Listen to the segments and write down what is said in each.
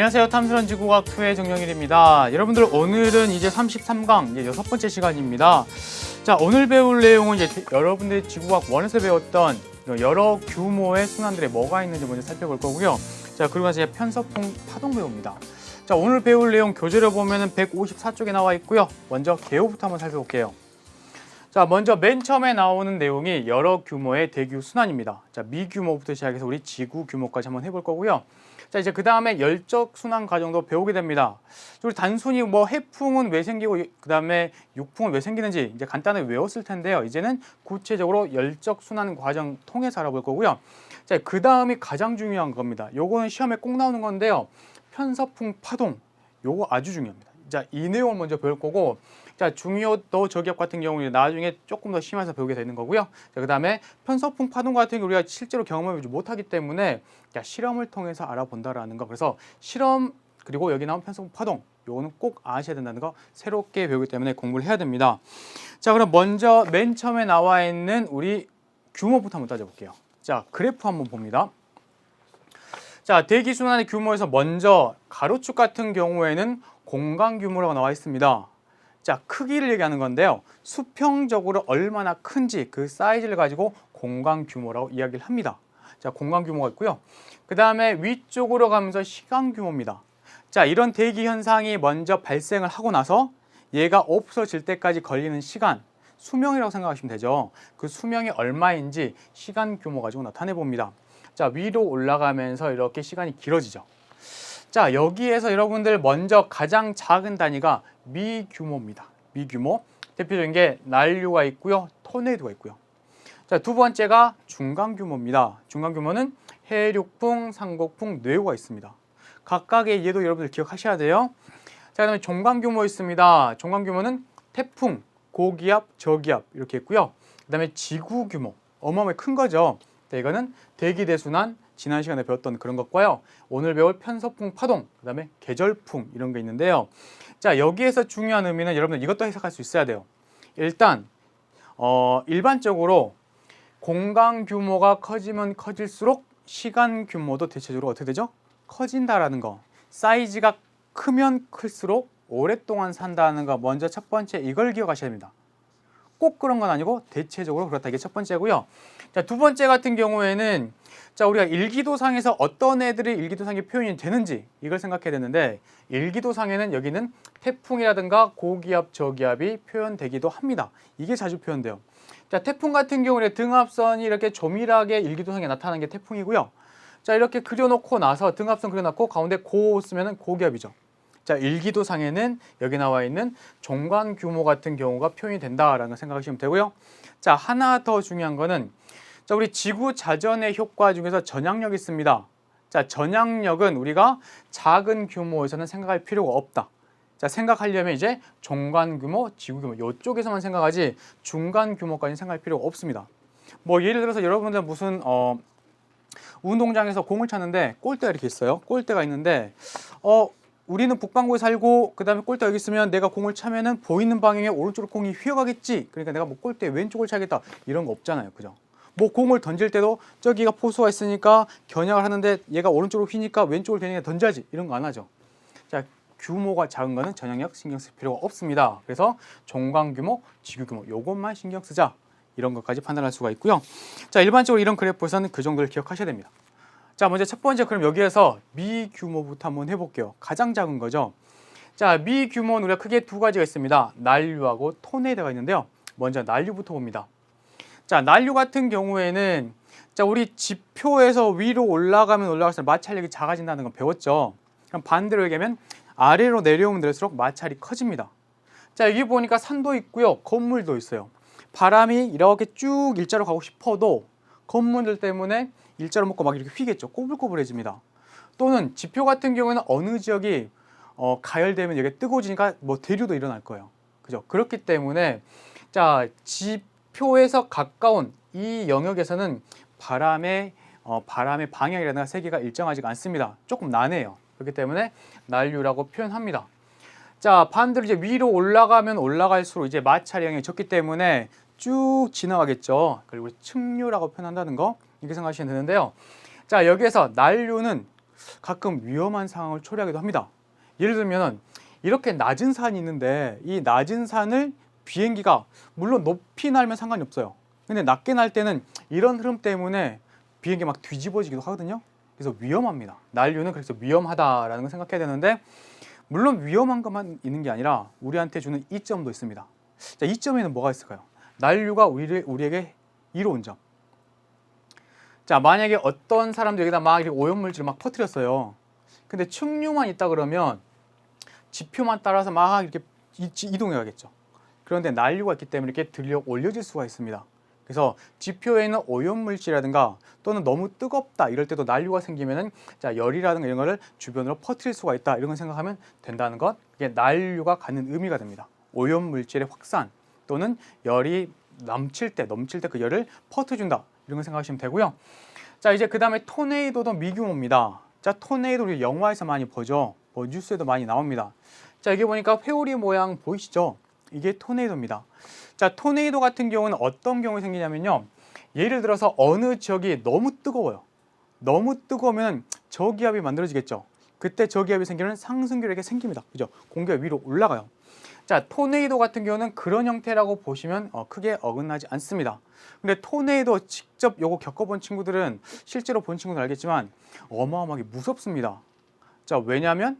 안녕하세요. 탐스런 지구과학2의 정영일입니다. 여러분들 오늘은 이제 33강 이제 6번째 시간입니다. 자, 오늘 배울 내용은 이제 여러분들이 지구과학 1에서 배웠던 여러 규모의 순환들에 뭐가 있는지 먼저 살펴볼 거고요. 자, 그리고 나서 이제 편서풍 파동 배웁니다. 자, 오늘 배울 내용 교재를 보면은 154쪽에 나와 있고요. 먼저 개요부터 한번 살펴볼게요. 자, 먼저 맨 처음에 나오는 내용이 여러 규모의 대기후 순환입니다. 자, 미규모부터 시작해서 우리 지구 규모까지 한번 해볼 거고요. 자, 이제 그 다음에 열적 순환 과정도 배우게 됩니다. 우리 단순히 뭐 해풍은 왜 생기고 그 다음에 육풍은 왜 생기는지 이제 간단하게 외웠을 텐데요. 이제는 구체적으로 열적 순환 과정 통해서 알아볼 거고요. 자, 그 다음이 가장 중요한 겁니다. 요거는 시험에 꼭 나오는 건데요. 편서풍 파동, 요거 아주 중요합니다. 자, 이 내용을 먼저 배울 거고, 자, 중요도 저기압 같은 경우는 나중에 조금 더 심해서 배우게 되는 거고요. 자, 그 다음에 편서풍 파동 같은 경우 우리가 실제로 경험해보지 못하기 때문에 실험을 통해서 알아본다라는 거. 그래서 실험 그리고 여기 나온 편서풍 파동 요거는 꼭 아셔야 된다는 거 새롭게 배우기 때문에 공부를 해야 됩니다. 자, 그럼 먼저 맨 처음에 나와 있는 우리 규모부터 한번 따져볼게요. 자, 그래프 한번 봅니다. 자, 대기순환의 규모에서 먼저 가로축 같은 경우에는 공간 규모라고 나와 있습니다. 자, 크기를 얘기하는 건데요. 수평적으로 얼마나 큰지 그 사이즈를 가지고 공간 규모라고 이야기를 합니다. 자, 공간 규모가 있고요. 그 다음에 위쪽으로 가면서 시간 규모입니다. 자, 이런 대기 현상이 먼저 발생을 하고 나서 얘가 없어질 때까지 걸리는 시간, 수명이라고 생각하시면 되죠. 그 수명이 얼마인지 시간 규모 가지고 나타내 봅니다. 자, 위로 올라가면서 이렇게 시간이 길어지죠. 자, 여기에서 여러분들 먼저 가장 작은 단위가 미규모입니다. 미규모. 대표적인 게 난류가 있고요. 토네이도가 있고요. 자, 두 번째가 중간규모입니다. 중간규모는 해륙풍, 상곡풍, 뇌우가 있습니다. 각각의 예도 여러분들 기억하셔야 돼요. 자, 그다음에 종간규모 있습니다. 종간규모는 태풍, 고기압, 저기압 이렇게 있고요. 그다음에 지구규모. 어마어마하게 큰 거죠. 자, 이거는 대기대순환, 지난 시간에 배웠던 그런 것과요. 오늘 배울 편서풍 파동, 그 다음에 계절풍 이런 게 있는데요. 자, 여기에서 중요한 의미는 여러분들 이것도 해석할 수 있어야 돼요. 일단 일반적으로 공간 규모가 커지면 커질수록 시간 규모도 대체적으로 어떻게 되죠? 커진다라는 거. 사이즈가 크면 클수록 오랫동안 산다는 거 먼저 첫 번째 이걸 기억하셔야 됩니다. 꼭 그런 건 아니고 대체적으로 그렇다. 이게 첫 번째고요. 자, 두 번째 같은 경우에는 자, 우리가 일기도상에서 어떤 애들이 일기도상에 표현이 되는지 이걸 생각해야 되는데 일기도상에는 여기는 태풍이라든가 고기압, 저기압이 표현되기도 합니다. 이게 자주 표현돼요. 자, 태풍 같은 경우는 등압선이 이렇게 조밀하게 일기도상에 나타나는 게 태풍이고요. 자, 이렇게 그려놓고 나서 등압선 그려놓고 가운데 고 쓰면은 고기압이죠. 자, 일기도상에는 여기 나와 있는 종간 규모 같은 경우가 표현이 된다라는 걸 생각하시면 되고요. 자, 하나 더 중요한 거는 자, 우리 지구 자전의 효과 중에서 전향력이 있습니다. 자, 전향력은 우리가 작은 규모에서는 생각할 필요가 없다. 자, 생각하려면 이제 종간 규모, 지구 규모 이쪽에서만 생각하지 중간 규모까지는 생각할 필요가 없습니다. 뭐 예를 들어서 여러분들 무슨 운동장에서 공을 차는데 골대가 이렇게 있어요. 골대가 있는데 우리는 북반구에 살고 그 다음에 골대 여기 있으면 내가 공을 차면은 보이는 방향에 오른쪽으로 공이 휘어가겠지. 그러니까 내가 뭐 골대 왼쪽을 차겠다 이런 거 없잖아요. 그죠? 뭐 공을 던질 때도 저기가 포수가 있으니까 겨냥을 하는데 얘가 오른쪽으로 휘니까 왼쪽으로 겨냥해 던져야지 이런 거 안 하죠. 자, 규모가 작은 거는 전향력 신경 쓸 필요가 없습니다. 그래서 종간 규모, 지구 규모 요것만 신경 쓰자 이런 것까지 판단할 수가 있고요. 자, 일반적으로 이런 그래프에서는 그 정도를 기억하셔야 됩니다. 자, 먼저 첫 번째 그럼 여기에서 미규모부터 한번 해볼게요. 가장 작은 거죠. 자, 미규모는 우리가 크게 두 가지가 있습니다. 난류하고 토네이도가 있는데요. 먼저 난류부터 봅니다. 자, 난류 같은 경우에는 자, 우리 지표에서 위로 올라가면 올라갈수록 마찰력이 작아진다는 건 배웠죠. 그럼 반대로 얘기하면 아래로 내려오면 내릴수록 마찰이 커집니다. 자, 여기 보니까 산도 있고요. 건물도 있어요. 바람이 이렇게 쭉 일자로 가고 싶어도 건물들 때문에 일자로 먹고 막 이렇게 휘겠죠. 꼬불꼬불해집니다. 또는 지표 같은 경우에는 어느 지역이 가열되면 여기 뜨거워지니까 뭐 대류도 일어날 거예요. 그죠? 그렇기 때문에 자, 지표에서 가까운 이 영역에서는 바람의 방향이라든가 세기가 일정하지가 않습니다. 조금 난해해요. 그렇기 때문에 난류라고 표현합니다. 자, 반대로 이제 위로 올라가면 올라갈수록 이제 마찰 영향이 적기 때문에 쭉 지나가겠죠. 그리고 측류라고 표현한다는 거 이렇게 생각하시면 되는데요. 자, 여기에서 난류는 가끔 위험한 상황을 초래하기도 합니다. 예를 들면 이렇게 낮은 산이 있는데 이 낮은 산을 비행기가 물론 높이 날면 상관이 없어요. 근데 낮게 날 때는 이런 흐름 때문에 비행기 막 뒤집어지기도 하거든요. 그래서 위험합니다. 난류는 그래서 위험하다라는 걸 생각해야 되는데 물론 위험한 것만 있는 게 아니라 우리한테 주는 이점도 있습니다. 자, 이점에는 뭐가 있을까요? 난류가 우리에게 이로운 점. 자, 만약에 어떤 사람도 여기다 막 이렇게 오염물질을 막 퍼뜨렸어요. 근데 충류만 있다 그러면 지표만 따라서 막 이렇게 이동해 가겠죠. 그런데 난류가 있기 때문에 이렇게 들려 올려질 수가 있습니다. 그래서 지표에 있는 오염물질이라든가 또는 너무 뜨겁다 이럴 때도 난류가 생기면은 자, 열이라든가 이런 거를 주변으로 퍼뜨릴 수가 있다 이런 걸 생각하면 된다는 것. 이게 난류가 갖는 의미가 됩니다. 오염물질의 확산 또는 열이 넘칠 때 그 열을 퍼뜨려준다 이런 걸 생각하시면 되고요. 자, 이제 그 다음에 토네이도도 미규모입니다. 자, 토네이도 우리 영화에서 많이 보죠. 뭐 뉴스에도 많이 나옵니다. 자, 여기 보니까 회오리 모양 보이시죠? 이게 토네이도입니다. 자, 토네이도 같은 경우는 어떤 경우에 생기냐면요. 예를 들어서 어느 지역이 너무 뜨거워요. 너무 뜨거우면 저기압이 만들어지겠죠. 그때 저기압이 생기면 상승기력이 생깁니다. 그죠? 공기가 위로 올라가요. 자, 토네이도 같은 경우는 그런 형태라고 보시면 크게 어긋나지 않습니다. 근데 토네이도 직접 요거 겪어본 친구들은 실제로 본 친구들 알겠지만 어마어마하게 무섭습니다. 자, 왜냐하면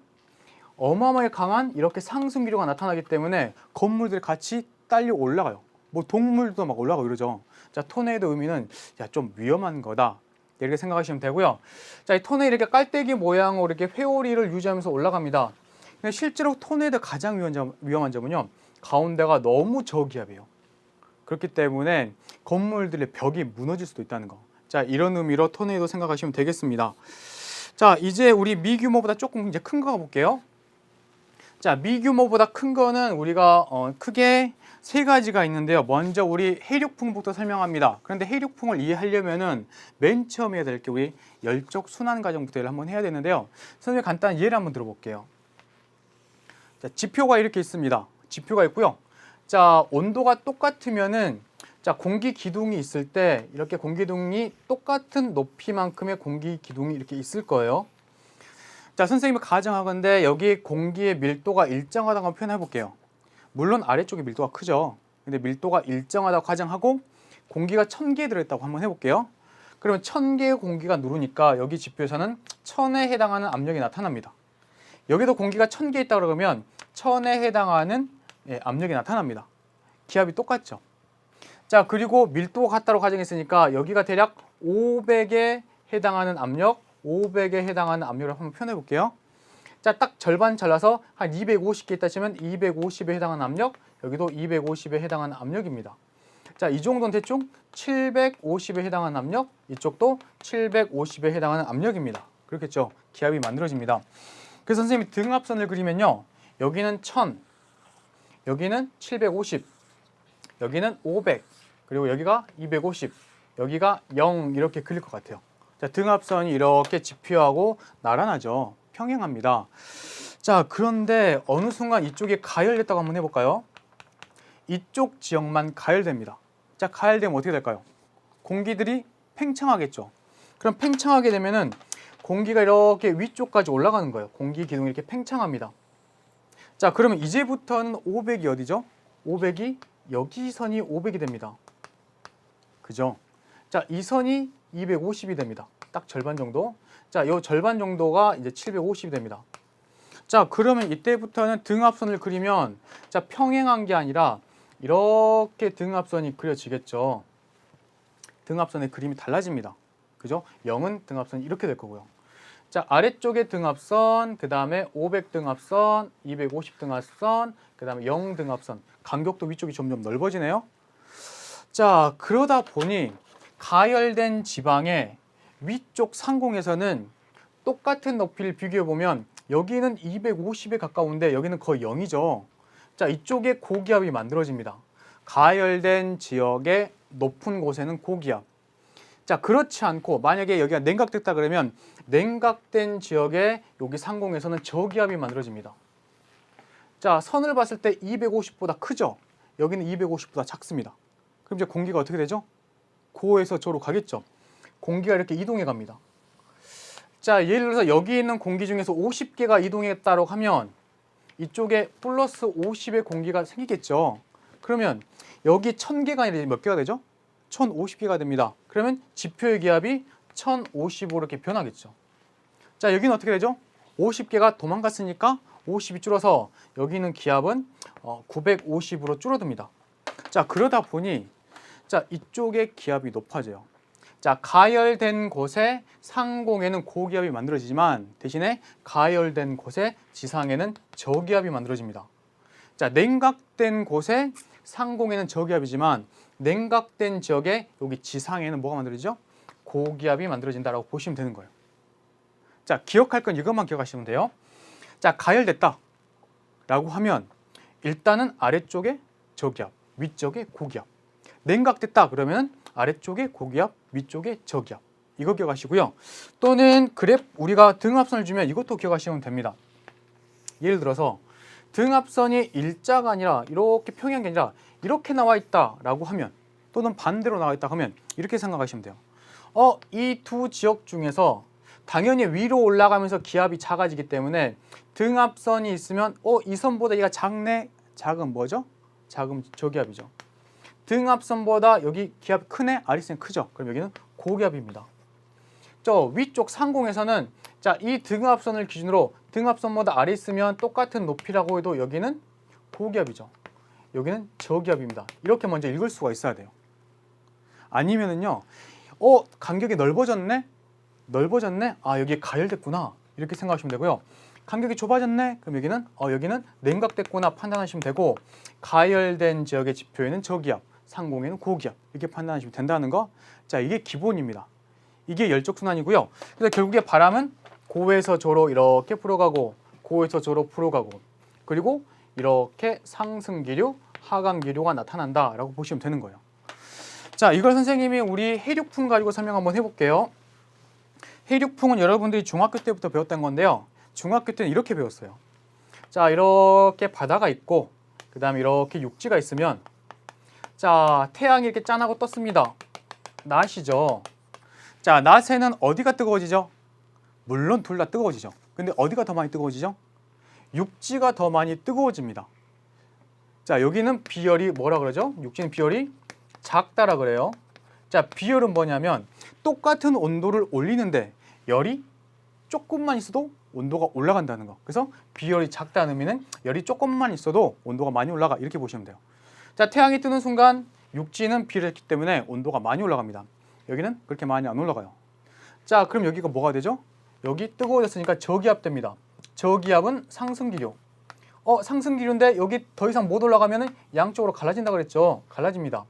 어마어마하게 강한 이렇게 상승기류가 나타나기 때문에 건물들이 같이 딸려 올라가요. 뭐 동물도 막 올라가고 이러죠. 자, 토네이도 의미는 좀 위험한 거다. 이렇게 생각하시면 되고요. 자, 이 토네이도 이렇게 깔때기 모양으로 이렇게 회오리를 유지하면서 올라갑니다. 근데 실제로 토네이도 가장 위험한 점은요. 가운데가 너무 저기압이에요. 그렇기 때문에 건물들의 벽이 무너질 수도 있다는 거. 자, 이런 의미로 토네이도 생각하시면 되겠습니다. 자, 이제 우리 미규모보다 조금 이제 큰 거 가볼게요. 자, 미규모보다 큰 거는 우리가 크게 세 가지가 있는데요. 먼저 우리 해륙풍부터 설명합니다. 그런데 해륙풍을 이해하려면은 맨 처음 해야 될 게 우리 열적 순환 과정부터 한번 해야 되는데요. 선생님 간단한 예를 한번 들어볼게요. 자, 지표가 이렇게 있습니다. 지표가 있고요. 자, 온도가 똑같으면은 자, 공기 기둥이 있을 때 이렇게 공기 기둥이 똑같은 높이만큼의 공기 기둥이 이렇게 있을 거예요. 자, 선생님이 가정하건대 여기 공기의 밀도가 일정하다고 한번 표현해 볼게요. 물론 아래쪽에 밀도가 크죠. 근데 밀도가 일정하다고 가정하고 공기가 1000개 들어있다고 한번 해볼게요. 그러면 1000개의 공기가 누르니까 여기 지표에서는 1000에 해당하는 압력이 나타납니다. 여기도 공기가 1000개 있다 그러면 1000에 해당하는 압력이 나타납니다. 기압이 똑같죠. 자, 그리고 밀도가 같다고 가정했으니까 여기가 대략 500에 해당하는 압력, 500에 해당하는 압력을 한번 표현해 볼게요. 자, 딱 절반 잘라서 한 250개 있다 치면 250에 해당하는 압력, 여기도 250에 해당하는 압력입니다. 자, 이 정도는 대충 750에 해당하는 압력, 이쪽도 750에 해당하는 압력입니다. 그렇겠죠? 기압이 만들어집니다. 그래서 선생님이 등압선을 그리면요. 여기는 1000, 여기는 750, 여기는 500, 그리고 여기가 250, 여기가 0 이렇게 그릴 것 같아요. 자, 등압선이 이렇게 지표하고 나란하죠. 평행합니다. 자, 그런데 어느 순간 이쪽이 가열됐다고 한번 해볼까요? 이쪽 지역만 가열됩니다. 자, 가열되면 어떻게 될까요? 공기들이 팽창하겠죠. 그럼 팽창하게 되면은 공기가 이렇게 위쪽까지 올라가는 거예요. 공기 기둥이 이렇게 팽창합니다. 자, 그러면 이제부터는 500이 어디죠? 500이 여기 선이 500이 됩니다. 그죠? 자, 이 선이 250이 됩니다. 딱 절반 정도. 자, 요 절반 정도가 이제 750이 됩니다. 자, 그러면 이때부터는 등압선을 그리면 자, 평행한 게 아니라 이렇게 등압선이 그려지겠죠. 등압선의 그림이 달라집니다. 그죠? 0은 등압선이 이렇게 될 거고요. 자, 아래쪽에 등압선, 그 다음에 500 등압선, 250 등압선, 그 다음에 0 등압선. 간격도 위쪽이 점점 넓어지네요. 자, 그러다 보니 가열된 지방의 위쪽 상공에서는 똑같은 높이를 비교해 보면 여기는 250에 가까운데 여기는 거의 0이죠. 자, 이쪽에 고기압이 만들어집니다. 가열된 지역의 높은 곳에는 고기압. 자, 그렇지 않고 만약에 여기가 냉각됐다 그러면 냉각된 지역의 여기 상공에서는 저기압이 만들어집니다. 자, 선을 봤을 때 250보다 크죠? 여기는 250보다 작습니다. 그럼 이제 공기가 어떻게 되죠? 고에서 저로 가겠죠. 공기가 이렇게 이동해 갑니다. 자, 예를 들어서 여기 있는 공기 중에서 50개가 이동했다고 하면 이쪽에 플러스 50의 공기가 생기겠죠. 그러면 여기 1000개가 아니라 몇 개가 되죠? 1050개가 됩니다. 그러면 지표의 기압이 1050으로 이렇게 변하겠죠. 자, 여기는 어떻게 되죠? 50개가 도망갔으니까 50이 줄어서 여기 있는 기압은 950으로 줄어듭니다. 자, 그러다 보니 자, 이쪽의 기압이 높아져요. 자, 가열된 곳에 상공에는 고기압이 만들어지지만 대신에 가열된 곳에 지상에는 저기압이 만들어집니다. 자, 냉각된 곳에 상공에는 저기압이지만 냉각된 지역에 여기 지상에는 뭐가 만들어지죠? 고기압이 만들어진다라고 보시면 되는 거예요. 자, 기억할 건 이것만 기억하시면 돼요. 자, 가열됐다 라고 하면 일단은 아래쪽에 저기압, 위쪽에 고기압. 냉각됐다 그러면 아래쪽에 고기압, 위쪽에 저기압. 이거 기억하시고요. 또는 그래프 우리가 등압선을 주면 이것도 기억하시면 됩니다. 예를 들어서 등압선이 일자가 아니라 이렇게 평행한 게 아니라 이렇게 나와 있다라고 하면 또는 반대로 나와 있다 하면 이렇게 생각하시면 돼요. 이 두 지역 중에서 당연히 위로 올라가면서 기압이 작아지기 때문에 등압선이 있으면 이 선보다 얘가 작네? 작은 뭐죠? 작은 저기압이죠. 등압선보다 여기 기압이 크네? 아래선이 크죠? 그럼 여기는 고기압입니다. 저 위쪽 상공에서는 자, 이 등압선을 기준으로 등압선보다 아래 있으면 똑같은 높이라고 해도 여기는 고기압이죠. 여기는 저기압입니다. 이렇게 먼저 읽을 수가 있어야 돼요. 아니면은요, 간격이 넓어졌네? 넓어졌네? 아, 여기 가열됐구나. 이렇게 생각하시면 되고요. 간격이 좁아졌네? 그럼 여기는 냉각됐구나 판단하시면 되고, 가열된 지역의 지표에는 저기압, 상공에는 고기압 이렇게 판단하시면 된다는 거. 자, 이게 기본입니다. 이게 열적순환이고요. 그래서 결국에 바람은 고에서 저로 이렇게 풀어가고 고에서 저로 풀어가고 그리고 이렇게 상승기류, 하강기류가 나타난다라고 보시면 되는 거예요. 자, 이걸 선생님이 우리 해륙풍 가지고 설명 한번 해볼게요. 해륙풍은 여러분들이 중학교 때부터 배웠던 건데요. 중학교 때는 이렇게 배웠어요. 자, 이렇게 바다가 있고 그 다음에 이렇게 육지가 있으면 자, 태양이 이렇게 짠하고 떴습니다. 낮이죠. 자, 낮에는 어디가 뜨거워지죠? 물론 둘 다 뜨거워지죠. 근데 어디가 더 많이 뜨거워지죠? 육지가 더 많이 뜨거워집니다. 자, 여기는 비열이 뭐라 그러죠? 육지는 비열이 작다라 그래요. 자, 비열은 뭐냐면 똑같은 온도를 올리는데 열이 조금만 있어도 온도가 올라간다는 거. 그래서 비열이 작다는 의미는 열이 조금만 있어도 온도가 많이 올라가 이렇게 보시면 돼요. 자, 태양이 뜨는 순간 육지는 비를 했기 때문에 온도가 많이 올라갑니다. 여기는 그렇게 많이 안 올라가요. 자, 그럼 여기가 뭐가 되죠? 여기 뜨거워졌으니까 저기압됩니다. 저기압은 상승기류. 상승기류인데 여기 더 이상 못 올라가면 양쪽으로 갈라진다 그랬죠. 갈라집니다.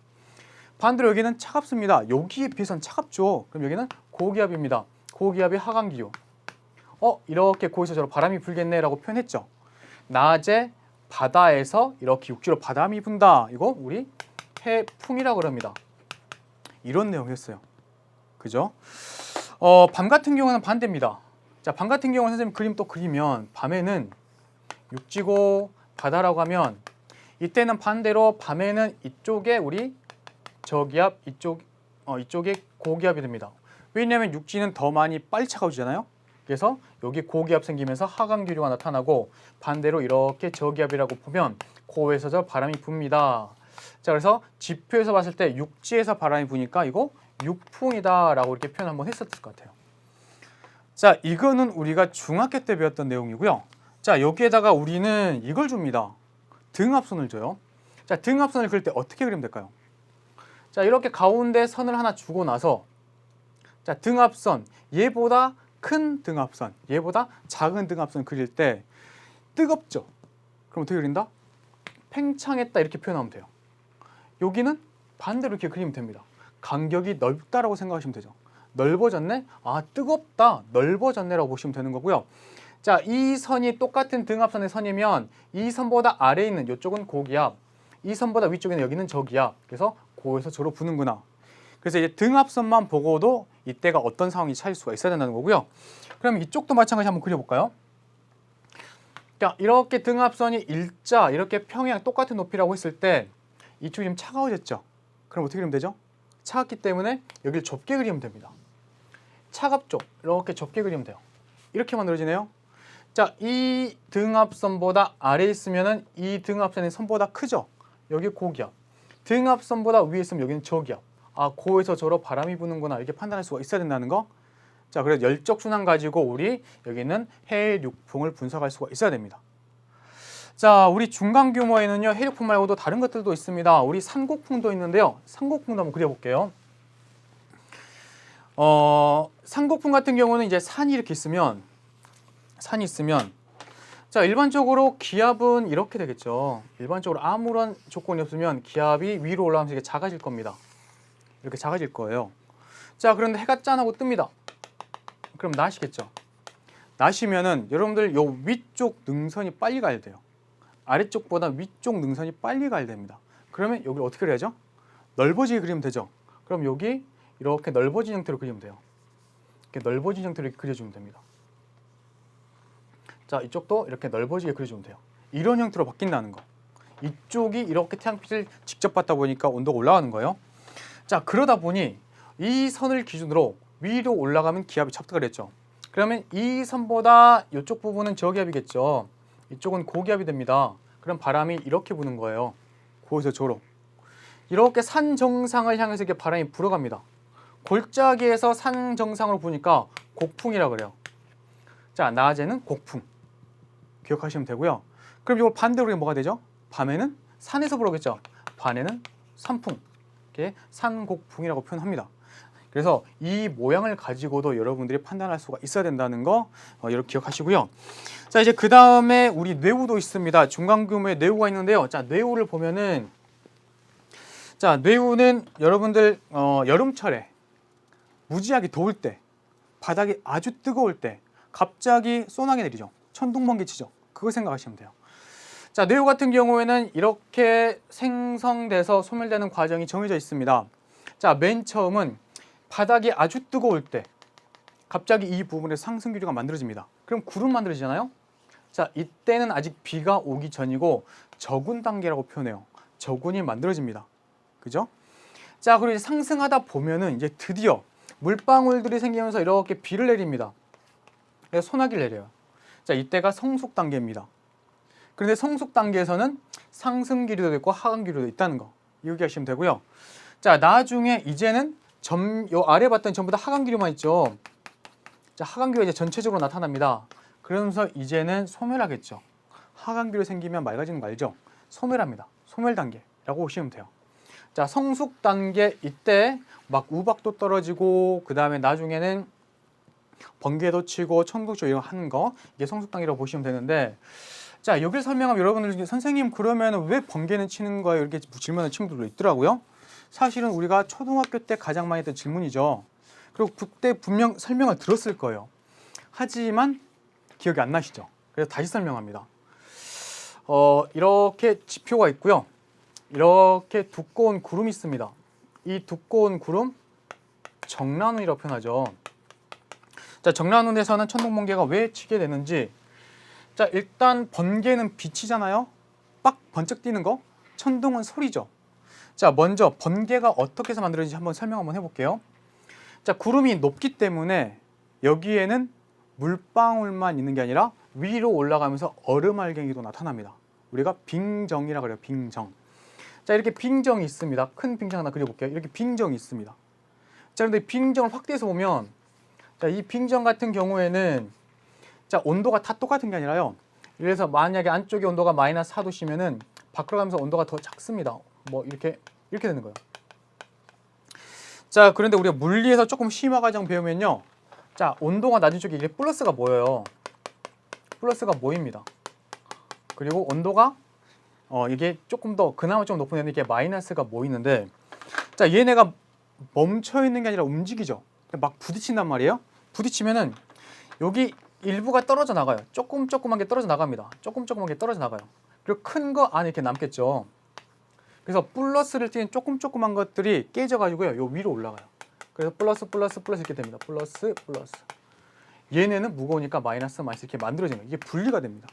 반대로 여기는 차갑습니다. 여기에 비해서는 차갑죠. 그럼 여기는 고기압입니다. 고기압이 하강기류. 이렇게 고에서 저로 바람이 불겠네라고 표현했죠. 낮에 바다에서 이렇게 육지로 바람이 분다. 이거 우리 해풍이라고 그럽니다. 이런 내용이었어요. 그죠? 밤 같은 경우는 반대입니다. 자, 밤 같은 경우는 선생님 그림 또 그리면 밤에는 육지고 바다라고 하면 이때는 반대로 밤에는 이쪽에 우리 저기압, 이쪽에 고기압이 됩니다. 왜냐하면 육지는 더 많이 빨리 차가워지잖아요. 그래서 여기 고기압 생기면서 하강기류가 나타나고 반대로 이렇게 저기압이라고 보면 고에서 저 바람이 붑니다. 자, 그래서 지표에서 봤을 때 육지에서 바람이 부니까 이거 육풍이다 라고 이렇게 표현 한번 했었을 것 같아요. 자, 이거는 우리가 중학교 때 배웠던 내용이고요. 자, 여기에다가 우리는 이걸 줍니다. 등압선을 줘요. 자, 등압선을 그릴 때 어떻게 그리면 될까요? 자, 이렇게 가운데 선을 하나 주고 나서 자, 등압선, 얘보다 큰 등압선, 얘보다 작은 등압선 그릴 때 뜨겁죠? 그럼 어떻게 그린다? 팽창했다 이렇게 표현하면 돼요. 여기는 반대로 이렇게 그리면 됩니다. 간격이 넓다라고 생각하시면 되죠. 넓어졌네? 아, 뜨겁다, 넓어졌네라고 보시면 되는 거고요. 자, 이 선이 똑같은 등압선의 선이면 이 선보다 아래에 있는 이쪽은 고기압, 이 선보다 위쪽에는 여기는 저기압. 그래서 고에서 저로 부는구나. 그래서 이제 등압선만 보고도 이때가 어떤 상황이 차일 수가 있어야 된다는 거고요. 그럼 이쪽도 마찬가지 한번 그려볼까요? 자, 이렇게 등압선이 일자, 이렇게 평행 똑같은 높이라고 했을 때 이쪽이 좀 차가워졌죠? 그럼 어떻게 그리면 되죠? 차갑기 때문에 여기를 좁게 그리면 됩니다. 차갑 쪽 이렇게 좁게 그리면 돼요. 이렇게 만들어지네요. 자, 이 등압선보다 아래에 있으면은 이 등압선이 선보다 크죠. 여기 고기압. 등압선보다 위에 있으면 여기는 저기압. 아, 고에서 저로 바람이 부는구나 이렇게 판단할 수가 있어야 된다는 거. 자, 그래서 열적 순환 가지고 우리 여기는 해일육풍을 분석할 수가 있어야 됩니다. 자, 우리 중간 규모에는요 해일육풍 말고도 다른 것들도 있습니다. 우리 산곡풍도 있는데요. 산곡풍도 한번 그려볼게요. 산곡풍 같은 경우는 이제 산이 이렇게 있으면 자, 일반적으로 기압은 이렇게 되겠죠. 일반적으로 아무런 조건이 없으면 기압이 위로 올라가면서 이게 작아질 겁니다. 이렇게 작아질 거예요. 자, 그런데 해가 짠하고 뜹니다. 그럼 낮이겠죠. 낮이면은 여러분들 요 위쪽 능선이 빨리 가야 돼요. 아래쪽보다 위쪽 능선이 빨리 가야 됩니다. 그러면 여기 어떻게 그려야죠? 넓어지게 그리면 되죠. 그럼 여기 이렇게 넓어진 형태로 그리면 돼요. 이렇게 넓어진 형태로 이렇게 그려주면 됩니다. 자, 이쪽도 이렇게 넓어지게 그려주면 돼요. 이런 형태로 바뀐다는 거. 이쪽이 이렇게 태양빛을 직접 받다 보니까 온도가 올라가는 거예요. 자, 그러다 보니 이 선을 기준으로 위로 올라가면 기압이 척득을 했죠. 그러면 이 선보다 이쪽 부분은 저기압이겠죠. 이쪽은 고기압이 됩니다. 그럼 바람이 이렇게 부는 거예요. 고에서 저로. 이렇게 산 정상을 향해서 이렇게 바람이 불어갑니다. 골짜기에서 산 정상으로 부니까 곡풍이라 그래요. 자, 낮에는 곡풍. 기억하시면 되고요. 그럼 이걸 반대로 뭐가 되죠? 밤에는 산에서 불어오겠죠. 밤에는 산풍. 이렇게 산곡풍이라고 표현합니다. 그래서 이 모양을 가지고도 여러분들이 판단할 수가 있어야 된다는 거 여러분 기억하시고요. 자, 이제 그 다음에 우리 뇌우도 있습니다. 중간 규모의 뇌우가 있는데요. 자, 뇌우를 보면은 자, 뇌우는 여러분들 여름철에 무지하게 더울 때, 바닥이 아주 뜨거울 때 갑자기 소나기 내리죠. 천둥번개 치죠. 그거 생각하시면 돼요. 자, 뇌우 같은 경우에는 이렇게 생성돼서 소멸되는 과정이 정해져 있습니다. 자, 맨 처음은 바닥이 아주 뜨거울 때 갑자기 이 부분에서 상승기류가 만들어집니다. 그럼 구름 만들어지잖아요. 자, 이때는 아직 비가 오기 전이고 저군 단계라고 표현해요. 저군이 만들어집니다. 그죠? 자, 그리고 이제 상승하다 보면은 이제 드디어 물방울들이 생기면서 이렇게 비를 내립니다. 그래서 소나기를 내려요. 자, 이때가 성숙 단계입니다. 그런데 성숙 단계에서는 상승 기류도 있고 하강 기류도 있다는 거 기억하시면 되고요. 자, 나중에 이제는 요 아래 봤더니 전부 다 하강 기류만 있죠. 자, 하강 기류가 이제 전체적으로 나타납니다. 그러면서 이제는 소멸하겠죠. 하강 기류 생기면 맑아지는 거 알죠? 소멸합니다. 소멸 단계라고 보시면 돼요. 자, 성숙 단계 이때 막 우박도 떨어지고 그 다음에 나중에는 번개도 치고 천둥 치고 이런 거 하는 거 이게 성숙 단계라고 보시면 되는데 자, 여기를 설명하면 여러분들 선생님 그러면 왜 번개는 치는 거예요? 이렇게 질문하는 친구들도 있더라고요. 사실은 우리가 초등학교 때 가장 많이 했던 질문이죠. 그리고 그때 분명 설명을 들었을 거예요. 하지만 기억이 안 나시죠? 그래서 다시 설명합니다. 이렇게 지표가 있고요. 이렇게 두꺼운 구름이 있습니다. 이 두꺼운 구름 정란운이라고 표현하죠. 자, 정란운에서는 천둥번개가 왜 치게 되는지 자, 일단 번개는 빛이잖아요. 빡 번쩍 뛰는 거. 천둥은 소리죠. 자, 먼저 번개가 어떻게 해서 만들어지는지 한번 설명 한번 해볼게요. 자, 구름이 높기 때문에 여기에는 물방울만 있는 게 아니라 위로 올라가면서 얼음알갱이도 나타납니다. 우리가 빙정이라고 그래요. 빙정. 자, 이렇게 빙정이 있습니다. 큰 빙정 하나 그려볼게요. 이렇게 빙정이 있습니다. 자, 그런데 빙정을 확대해서 보면 자, 이 빙정 같은 경우에는 자, 온도가 다 똑같은 게 아니라요. 그래서 만약에 안쪽에 온도가 마이너스 4도시면은 밖으로 가면서 온도가 더 작습니다. 뭐 이렇게 되는 거예요. 자, 그런데 우리가 물리에서 조금 심화 과정 배우면요. 자, 온도가 낮은 쪽에 이게 플러스가 모여요. 플러스가 모입니다. 그리고 온도가 이게 조금 더 그나마 좀 높은 애는 이게 마이너스가 모이는데 자, 얘네가 멈춰 있는 게 아니라 움직이죠. 막 부딪힌단 말이에요. 부딪히면은 여기 일부가 떨어져 나가요. 조그맣게 떨어져 나갑니다. 조그맣게 떨어져 나가요. 그리고 큰 거 안에 이렇게 남겠죠. 그래서 플러스를 띄는 조그만 것들이 깨져가지고요. 요 위로 올라가요. 그래서 플러스 이렇게 됩니다. 플러스. 얘네는 무거우니까 마이너스 이렇게 만들어지는 거예요. 이게 분리가 됩니다.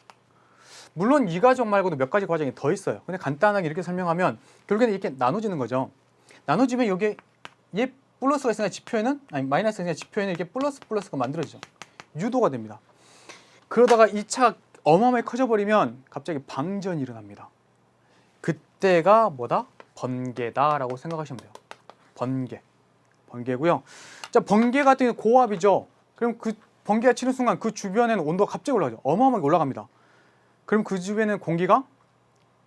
물론 이 과정 말고도 몇 가지 과정이 더 있어요. 근데 간단하게 이렇게 설명하면 결국에는 이렇게 나눠지는 거죠. 나눠지면 여기에 얘 플러스가 있으니까 지표에는 아니 마이너스가 있으니까 지표에는 이렇게 플러스가 만들어지죠. 유도가 됩니다. 그러다가 이 차가 어마어마하게 커져버리면 갑자기 방전이 일어납니다. 그때가 뭐다? 번개다라고 생각하시면 돼요. 번개고요. 자, 번개 같은 경우 고압이죠. 그럼 그 번개가 치는 순간 그 주변에는 온도가 갑자기 올라가죠. 어마어마하게 올라갑니다. 그럼 그 주변에는 공기가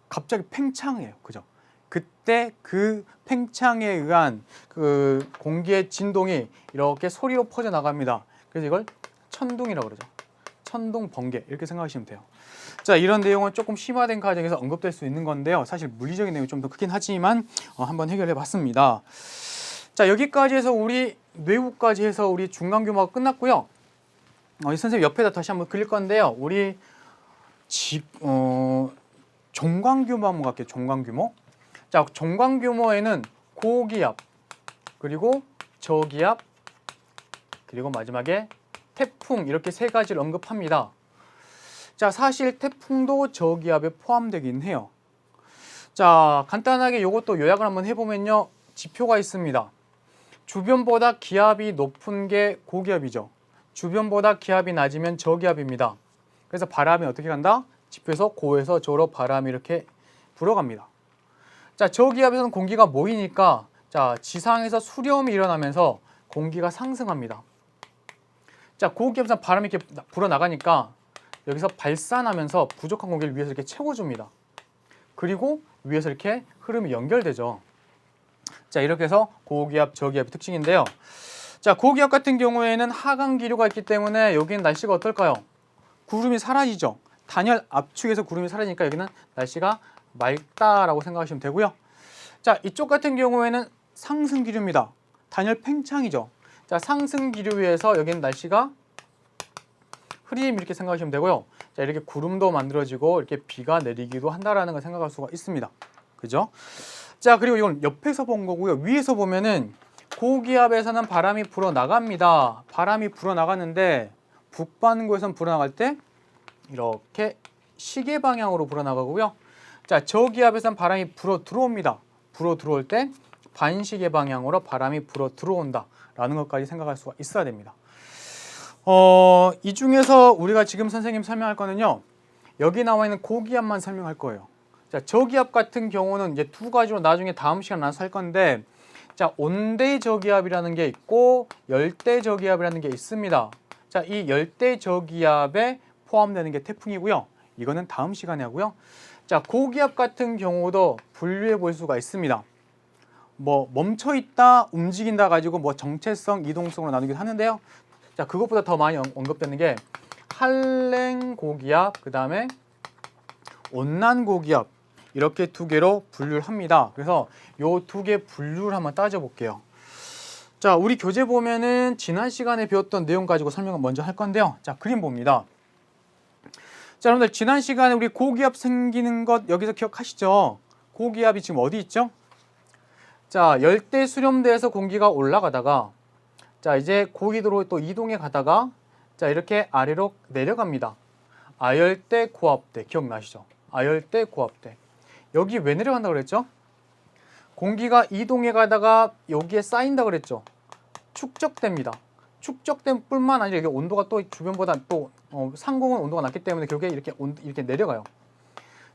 갑자기 팽창해요. 그죠? 그때 그 팽창에 의한 그 공기의 진동이 이렇게 소리로 퍼져 나갑니다. 그래서 이걸 천둥이라고 그러죠. 천둥 번개 이렇게 생각하시면 돼요. 자, 이런 내용은 조금 심화된 과정에서 언급될 수 있는 건데요. 사실 물리적인 내용이 좀 더 크긴 하지만 한번 해결해 봤습니다. 자, 여기까지 해서 우리 뇌우까지 해서 우리 중간 규모가 끝났고요. 이 선생님 옆에다 다시 한번 그릴 건데요. 우리 종강 규모 한번 갈게요. 종강 규모. 자, 종강 규모에는 고기압, 그리고 저기압, 그리고 마지막에 태풍 이렇게 세 가지를 언급합니다. 자, 사실 태풍도 저기압에 포함되긴 해요. 자, 간단하게 이것도 요약을 한번 해보면요. 지표가 있습니다. 주변보다 기압이 높은 게 고기압이죠. 주변보다 기압이 낮으면 저기압입니다. 그래서 바람이 어떻게 간다? 지표에서 고에서 저로 바람이 이렇게 불어갑니다. 자, 저기압에서는 공기가 모이니까 자, 지상에서 수렴이 일어나면서 공기가 상승합니다. 자, 고기압에서 바람이 이렇게 불어나가니까 여기서 발산하면서 부족한 공기를 위에서 이렇게 채워줍니다. 그리고 위에서 이렇게 흐름이 연결되죠. 자, 이렇게 해서 고기압, 저기압의 특징인데요. 자, 고기압 같은 경우에는 하강 기류가 있기 때문에 여기는 날씨가 어떨까요? 구름이 사라지죠. 단열 압축에서 구름이 사라지니까 여기는 날씨가 맑다라고 생각하시면 되고요. 자, 이쪽 같은 경우에는 상승 기류입니다. 단열 팽창이죠. 자, 상승 기류에서 여기는 날씨가 흐림 이렇게 생각하시면 되고요. 자, 이렇게 구름도 만들어지고 이렇게 비가 내리기도 한다라는 걸 생각할 수가 있습니다. 그죠? 자, 그리고 이건 옆에서 본 거고요. 위에서 보면은 고기압에서는 바람이 불어 나갑니다. 바람이 불어 나가는데 북반구에서는 불어 나갈 때 이렇게 시계 방향으로 불어 나가고요. 자, 저기압에서는 바람이 불어 들어옵니다. 불어 들어올 때 반시계 방향으로 바람이 불어 들어온다라는 것까지 생각할 수가 있어야 됩니다. 이 중에서 우리가 지금 선생님 설명할 거는요. 여기 나와 있는 고기압만 설명할 거예요. 자, 저기압 같은 경우는 이제 두 가지로 나중에 다음 시간 나눠서 할 건데, 자, 온대 저기압이라는 게 있고 열대 저기압이라는 게 있습니다. 자, 이 열대 저기압에 포함되는 게 태풍이고요. 이거는 다음 시간에 하고요. 자, 고기압 같은 경우도 분류해 볼 수가 있습니다. 뭐 멈춰 있다, 움직인다 가지고 뭐 정체성, 이동성으로 나누기도 하는데요. 자, 그것보다 더 많이 언급되는 게 한랭 고기압, 그 다음에 온난 고기압 이렇게 두 개로 분류를 합니다. 그래서 요 두 개 분류를 한번 따져볼게요. 자, 우리 교재 보면은 지난 시간에 배웠던 내용 가지고 설명을 먼저 할 건데요. 자, 그림 봅니다. 자, 여러분들 지난 시간에 우리 고기압 생기는 것 여기서 기억하시죠? 고기압이 지금 어디 있죠? 자, 열대 수렴대에서 공기가 올라가다가 자, 이제 고기도로 또 이동해 가다가 자, 이렇게 아래로 내려갑니다. 아열대 고압대 기억나시죠? 아열대 고압대. 여기 왜 내려간다고 그랬죠? 공기가 이동해 가다가 여기에 쌓인다 그랬죠? 축적됩니다. 축적된 뿐만 아니라 이게 온도가 또 주변보다 또 상공은 온도가 낮기 때문에 결국에 이렇게 내려가요.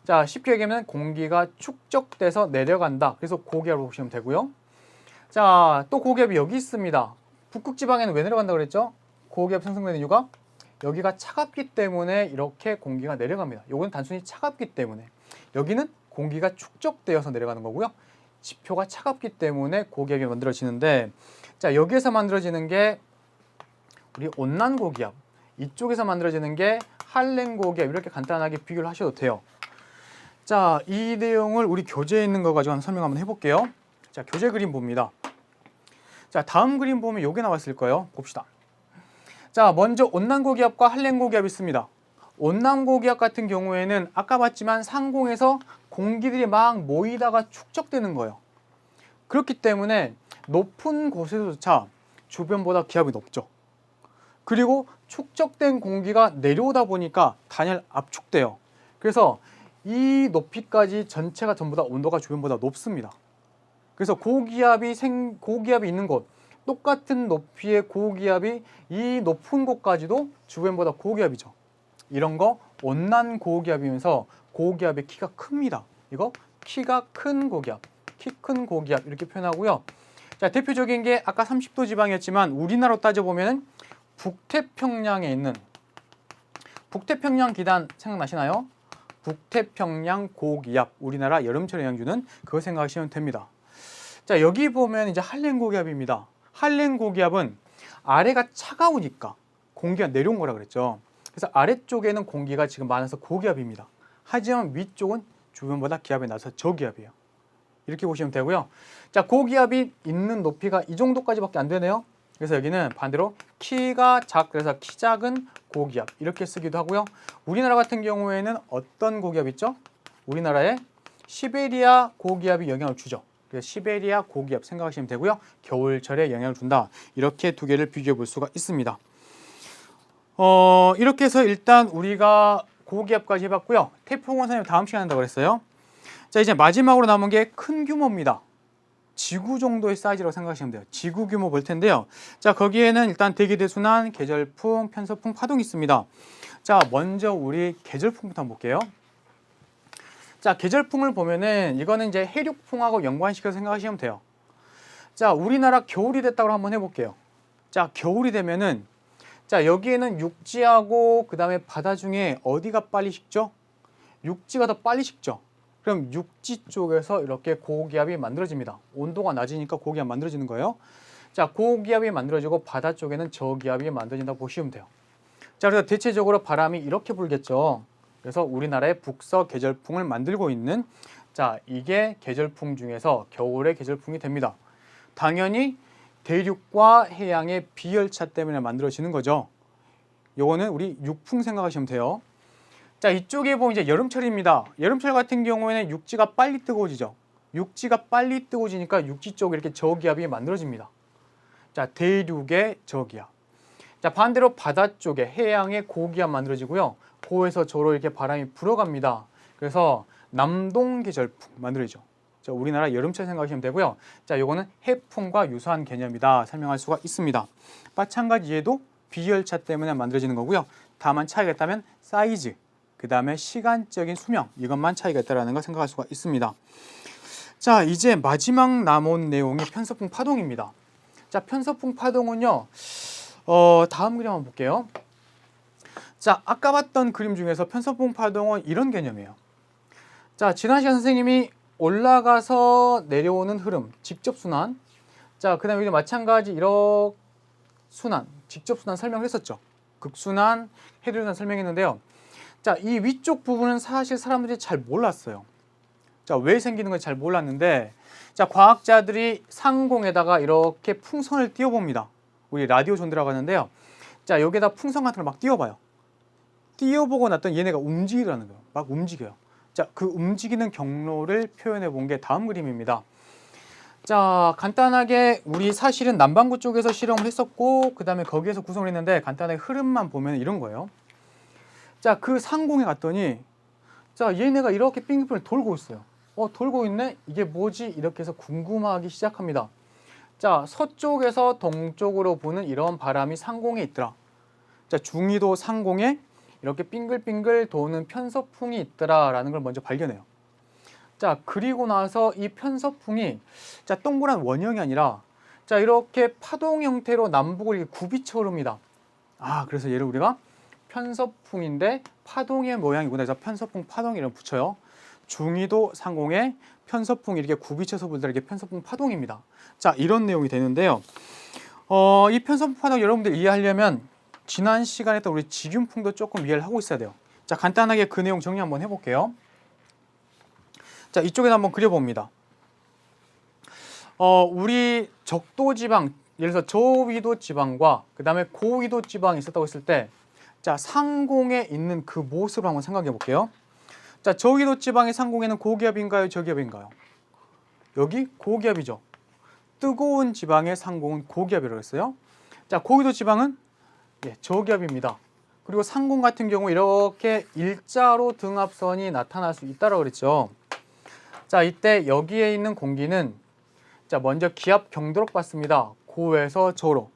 자, 쉽게 얘기하면 공기가 축적돼서 내려간다. 그래서 고기압을 보시면 되고요. 자, 또 고기압이 여기 있습니다. 북극 지방에는 왜 내려간다고 그랬죠? 고기압 생성되는 이유가 여기가 차갑기 때문에 이렇게 공기가 내려갑니다. 요건 단순히 차갑기 때문에. 여기는 공기가 축적되어서 내려가는 거고요. 지표가 차갑기 때문에 고기압이 만들어지는데, 자, 여기에서 만들어지는 게 우리 온난 고기압, 이쪽에서 만들어지는 게 한랭 고기압, 이렇게 간단하게 비교를 하셔도 돼요. 자, 이 내용을 우리 교재에 있는 거 가지고 설명 한번 해볼게요. 자, 교재 그림 봅니다. 자, 다음 그림 보면 요게 나와 있을 거예요. 봅시다. 자, 먼저 온난 고기압과 한랭 고기압이 있습니다. 온난 고기압 같은 경우에는 아까 봤지만 상공에서 공기들이 막 모이다가 축적되는 거예요. 그렇기 때문에 높은 곳에서조차 주변보다 기압이 높죠. 그리고 축적된 공기가 내려오다 보니까 단열 압축돼요. 그래서 이 높이까지 전체가 전부 다 온도가 주변보다 높습니다. 그래서 고기압이 있는 곳, 똑같은 높이의 고기압이 이 높은 곳까지도 주변보다 고기압이죠. 이런 거 온난 고기압이면서 고기압의 키가 큽니다. 이거 키가 큰 고기압, 키 큰 고기압 이렇게 표현하고요. 자, 대표적인 게 아까 30도 지방이었지만 우리나라로 따져보면 북태평양에 있는 북태평양 기단 생각나시나요? 북태평양 고기압, 우리나라 여름철에 영향 주는 그거 생각하시면 됩니다. 자, 여기 보면 이제 한랭 고기압입니다. 한랭 고기압은 아래가 차가우니까 공기가 내려온 거라 그랬죠. 그래서 아래쪽에는 공기가 지금 많아서 고기압입니다. 하지만 위쪽은 주변보다 기압이 낮아서 저기압이에요. 이렇게 보시면 되고요. 자, 고기압이 있는 높이가 이 정도까지밖에 안 되네요. 그래서 여기는 반대로 키가 그래서 키 작은 고기압 이렇게 쓰기도 하고요. 우리나라 같은 경우에는 어떤 고기압 있죠? 우리나라에 시베리아 고기압이 영향을 주죠. 그래서 시베리아 고기압 생각하시면 되고요. 겨울철에 영향을 준다. 이렇게 두 개를 비교해 볼 수가 있습니다. 이렇게 해서 일단 우리가 고기압까지 해봤고요. 태풍 원선생님 다음 시간에 한다고 그랬어요. 자, 이제 마지막으로 남은 게 큰 규모입니다. 지구 정도의 사이즈라고 생각하시면 돼요. 지구 규모 볼 텐데요. 자, 거기에는 일단 대기대순환, 계절풍, 편서풍, 파동이 있습니다. 자, 먼저 우리 계절풍부터 한번 볼게요. 자, 계절풍을 보면은 이거는 이제 해륙풍하고 연관시켜서 생각하시면 돼요. 자, 우리나라 겨울이 됐다고 한번 해볼게요. 자, 겨울이 되면은 자, 여기에는 육지하고 그 다음에 바다 중에 어디가 빨리 식죠? 육지가 더 빨리 식죠. 그럼 육지 쪽에서 이렇게 고기압이 만들어집니다. 온도가 낮으니까 고기압 만들어지는 거예요. 자, 고기압이 만들어지고 바다 쪽에는 저기압이 만들어진다고 보시면 돼요. 자, 그래서 대체적으로 바람이 이렇게 불겠죠. 그래서 우리나라의 북서 계절풍을 만들고 있는 자, 이게 계절풍 중에서 겨울의 계절풍이 됩니다. 당연히 대륙과 해양의 비열차 때문에 만들어지는 거죠. 요거는 우리 육풍 생각하시면 돼요. 자, 이쪽에 보면 이제 여름철입니다. 여름철 같은 경우에는 육지가 빨리 뜨거워지죠. 육지가 빨리 뜨거워지니까 육지 쪽에 이렇게 저기압이 만들어집니다. 자, 대륙의 저기압. 자, 반대로 바다 쪽에 해양의 고기압 만들어지고요. 고에서 저로 이렇게 바람이 불어갑니다. 그래서 남동 계절풍 만들어지죠. 자, 우리나라 여름철 생각하시면 되고요. 자, 요거는 해풍과 유사한 개념이다 설명할 수가 있습니다. 마찬가지 얘도 비열차 때문에 만들어지는 거고요. 다만 차이가 있다면 사이즈, 그 다음에 시간적인 수명 이것만 차이가 있다는 걸 생각할 수가 있습니다. 자, 이제 마지막 남은 내용이 편서풍 파동입니다. 자, 편서풍 파동은요. 다음 그림 한번 볼게요. 자, 아까 봤던 그림 중에서 편서풍 파동은 이런 개념이에요. 자, 지난 시간 선생님이 올라가서 내려오는 흐름, 직접순환. 자, 그 다음에 여기 마찬가지 이렇게 순환, 직접순환 설명을 했었죠. 극순환, 해류순환 설명했는데요. 자, 이 위쪽 부분은 사실 사람들이 잘 몰랐어요. 자, 왜 생기는 건지 잘 몰랐는데, 자, 과학자들이 상공에다가 이렇게 풍선을 띄워봅니다. 우리 라디오 존대라고 하는데요. 자, 여기에다 풍선 같은 걸 막 띄워봐요. 띄워보고 났더니 얘네가 움직이라는 거예요. 막 움직여요. 자, 그 움직이는 경로를 표현해 본 게 다음 그림입니다. 자, 간단하게 우리 사실은 남반구 쪽에서 실험을 했었고 그 다음에 거기에서 구성을 했는데 간단하게 흐름만 보면 이런 거예요. 자, 그 상공에 갔더니 자, 얘네가 이렇게 빙글빙글 돌고 있어요. 돌고 있네? 이게 뭐지? 이렇게 해서 궁금하기 시작합니다. 자, 서쪽에서 동쪽으로 부는 이런 바람이 상공에 있더라. 자, 중위도 상공에 이렇게 빙글빙글 도는 편서풍이 있더라라는 걸 먼저 발견해요. 자, 그리고 나서 이 편서풍이 자, 동그란 원형이 아니라 자, 이렇게 파동 형태로 남북을 이렇게 굽이쳐 오릅니다. 아, 그래서 얘를 우리가 편서풍인데 파동의 모양이구나. 그래서 편서풍 파동 이름 붙여요. 중위도 상공에 편서풍이 이렇게 굽이쳐서 불다 이게 편서풍 파동입니다. 자, 이런 내용이 되는데요. 이 편서풍 파동 여러분들 이해하려면 지난 시간에 했던 우리 직윤풍도 조금 이해를 하고 있어야 돼요. 자, 간단하게 그 내용 정리 한번 해볼게요. 자, 이쪽에다 한번 그려봅니다. 우리 적도 지방, 예를 들어서 저위도 지방과 그 다음에 고위도 지방이 있었다고 했을 때, 자, 상공에 있는 그 모습을 한번 생각해 볼게요. 자, 저위도 지방의 상공에는 고기압인가요, 저기압인가요? 여기 고기압이죠. 뜨거운 지방의 상공은 고기압이라고 했어요. 자, 고위도 지방은 저기압입니다. 그리고 상공 같은 경우 이렇게 일자로 등압선이 나타날 수 있다고 그랬죠. 자, 이때 여기에 있는 공기는 자, 먼저 기압 경도록 받습니다. 고에서 저로.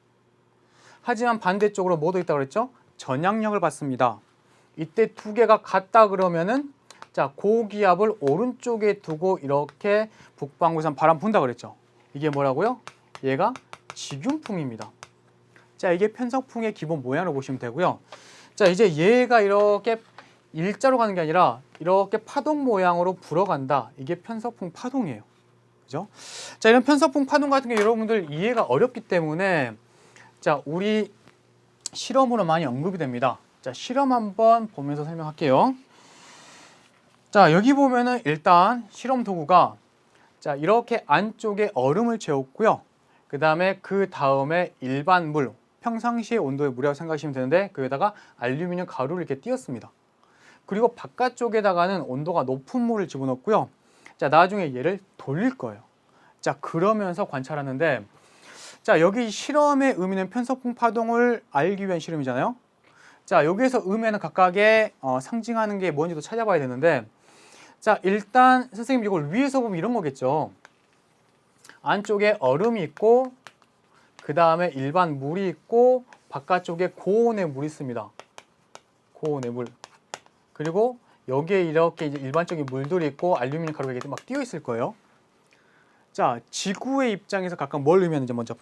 하지만 반대쪽으로 뭐도 있다고 그랬죠? 전향력을 받습니다. 이때 두 개가 같다 그러면은 자, 고기압을 오른쪽에 두고 이렇게 북반구에서 바람 분다 그랬죠. 이게 뭐라고요? 얘가 직윤풍입니다. 자, 이게 편서풍의 기본 모양으로 보시면 되고요. 자, 이제 얘가 이렇게 일자로 가는 게 아니라 이렇게 파동 모양으로 불어간다. 이게 편서풍 파동이에요. 그죠? 자, 이런 편서풍 파동 같은 게 여러분들 이해가 어렵기 때문에 자, 우리 실험으로 많이 언급이 됩니다. 자, 실험 한번 보면서 설명할게요. 자, 여기 보면은 일단 실험 도구가 자, 이렇게 안쪽에 얼음을 채웠고요. 그 다음에 일반 물, 평상시의 온도의 물이라고 생각하시면 되는데 거기다가 알루미늄 가루를 이렇게 띄었습니다. 그리고 바깥쪽에다가는 온도가 높은 물을 집어넣고요. 자, 나중에 얘를 돌릴 거예요. 자, 그러면서 관찰하는데 자, 여기 실험의 의미는 편서풍 파동을 알기 위한 실험이잖아요. 자, 여기에서 의미는 각각의 상징하는 게 뭔지도 찾아봐야 되는데 자, 일단 선생님 이걸 위에서 보면 이런 거겠죠. 안쪽에 얼음이 있고 그 다음에 일반 물이 있고 바깥쪽에 고온의 물이 있습니다. 고온의 물. 그리고 여기에 이렇게 이제 일반적인 물들이 있고 알루미늄 가루가 이렇게 막 띄어 있을 거예요. 자, 지구의 입장에서 각각 뭘 의미하는지 먼저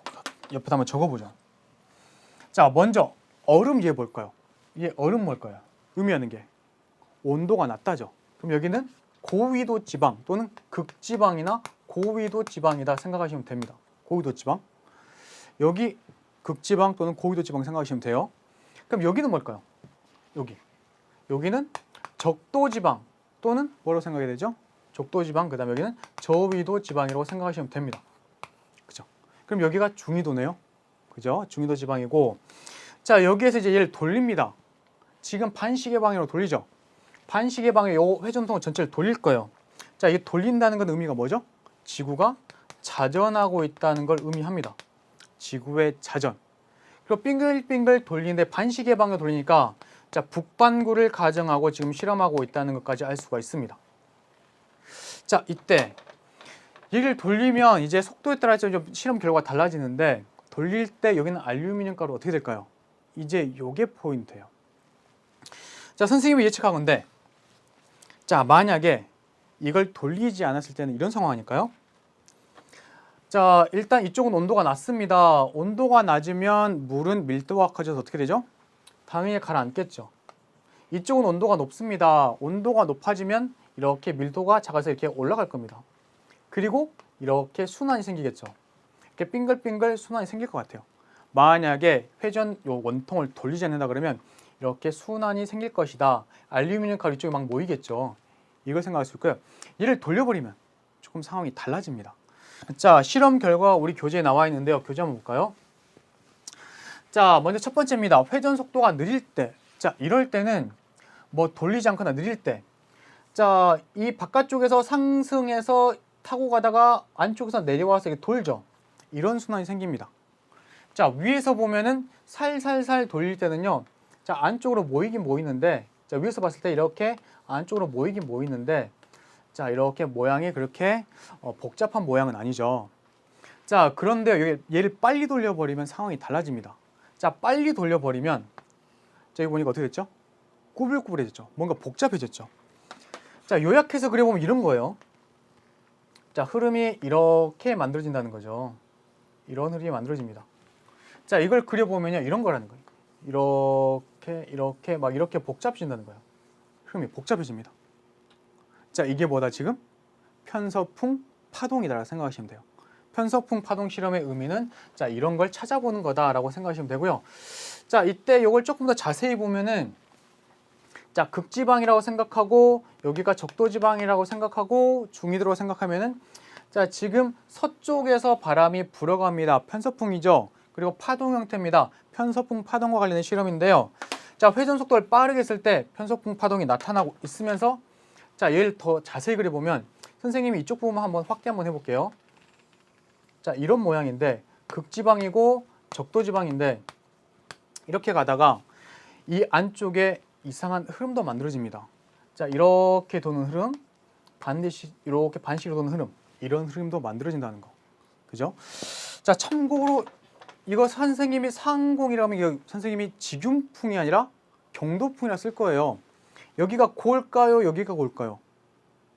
옆에다 한번 적어보죠. 자, 먼저 얼음 얘 뭘까요? 얘 얼음 뭘까요? 의미하는 게 온도가 낮다죠. 그럼 여기는 고위도 지방 또는 극지방이나 고위도 지방이다 생각하시면 됩니다. 고위도 지방. 여기 극지방 또는 고위도 지방 생각하시면 돼요. 그럼 여기는 뭘까요? 여기는 적도 지방 또는 뭐라고 생각해야 되죠? 적도 지방, 그 다음에 여기는 저위도 지방이라고 생각하시면 됩니다. 그죠? 그럼 여기가 중위도네요. 그죠? 중위도 지방이고 자, 여기에서 이제 얘를 돌립니다. 지금 반시계 방향으로 돌리죠. 반시계 방향 요 회전통 전체를 돌릴 거예요. 자, 이게 돌린다는 건 의미가 뭐죠? 지구가 자전하고 있다는 걸 의미합니다. 지구의 자전. 그리고 빙글빙글 돌리는데 반시계 방향으로 돌리니까 자, 북반구를 가정하고 지금 실험하고 있다는 것까지 알 수가 있습니다. 자, 이때 얘를 돌리면 이제 속도에 따라 좀 실험 결과가 달라지는데 돌릴 때 여기는 알루미늄 가루 어떻게 될까요? 이제 요게 포인트예요. 자, 선생님이 예측한 건데 자, 만약에 이걸 돌리지 않았을 때는 이런 상황 아닐까요? 자, 일단 이쪽은 온도가 낮습니다. 온도가 낮으면 물은 밀도가 커져서 어떻게 되죠? 당연히 가라앉겠죠. 이쪽은 온도가 높습니다. 온도가 높아지면 이렇게 밀도가 작아서 이렇게 올라갈 겁니다. 그리고 이렇게 순환이 생기겠죠. 이렇게 빙글빙글 순환이 생길 것 같아요. 만약에 회전 요 원통을 돌리지 않는다 그러면 이렇게 순환이 생길 것이다. 알루미늄 가루 이쪽에 막 모이겠죠. 이걸 생각할 수 있고요. 얘를 돌려버리면 조금 상황이 달라집니다. 자, 실험 결과 우리 교재에 나와 있는데요. 교재 한번 볼까요? 자, 먼저 첫 번째입니다. 회전 속도가 느릴 때. 자, 이럴 때는 뭐 돌리지 않거나 느릴 때. 자, 이 바깥쪽에서 상승해서 타고 가다가 안쪽에서 내려와서 이렇게 돌죠. 이런 순환이 생깁니다. 자, 위에서 보면은 살살살 돌릴 때는요. 자, 안쪽으로 모이긴 모이는데 자, 위에서 봤을 때 이렇게 안쪽으로 모이긴 모이는데 자, 이렇게 모양이 그렇게 복잡한 모양은 아니죠. 자, 그런데 얘를 빨리 돌려버리면 상황이 달라집니다. 자, 빨리 돌려버리면 자, 여기 보니까 어떻게 됐죠? 꾸불꾸불해졌죠. 뭔가 복잡해졌죠. 자, 요약해서 그려보면 이런 거예요. 자, 흐름이 이렇게 만들어진다는 거죠. 이런 흐름이 만들어집니다. 자, 이걸 그려보면요. 이런 거라는 거예요. 이렇게 막 이렇게 복잡해진다는 거예요. 흐름이 복잡해집니다. 자, 이게 뭐다 지금? 편서풍 파동이다라고 생각하시면 돼요. 편서풍 파동 실험의 의미는 자, 이런 걸 찾아보는 거다라고 생각하시면 되고요. 자, 이때 이걸 조금 더 자세히 보면은 자, 극지방이라고 생각하고 여기가 적도지방이라고 생각하고 중위도라고 생각하면은 자, 지금 서쪽에서 바람이 불어갑니다. 편서풍이죠. 그리고 파동 형태입니다. 편서풍 파동과 관련된 실험인데요. 자, 회전 속도를 빠르게 했을 때 편서풍 파동이 나타나고 있으면서 자, 얘를 더 자세히 그려보면 선생님이 이쪽 부분만 한번 확대 한번 해볼게요. 자, 이런 모양인데 극지방이고 적도지방인데 이렇게 가다가 이 안쪽에 이상한 흐름도 만들어집니다. 자, 이렇게 도는 흐름, 반드시 이렇게 반시로 도는 흐름, 이런 흐름도 만들어진다는 거. 그죠? 자, 참고로 이거 선생님이 상공이라면 이거 선생님이 직윤풍이 아니라 경도풍이라 쓸 거예요. 여기가 고일까요? 여기가 고일까요?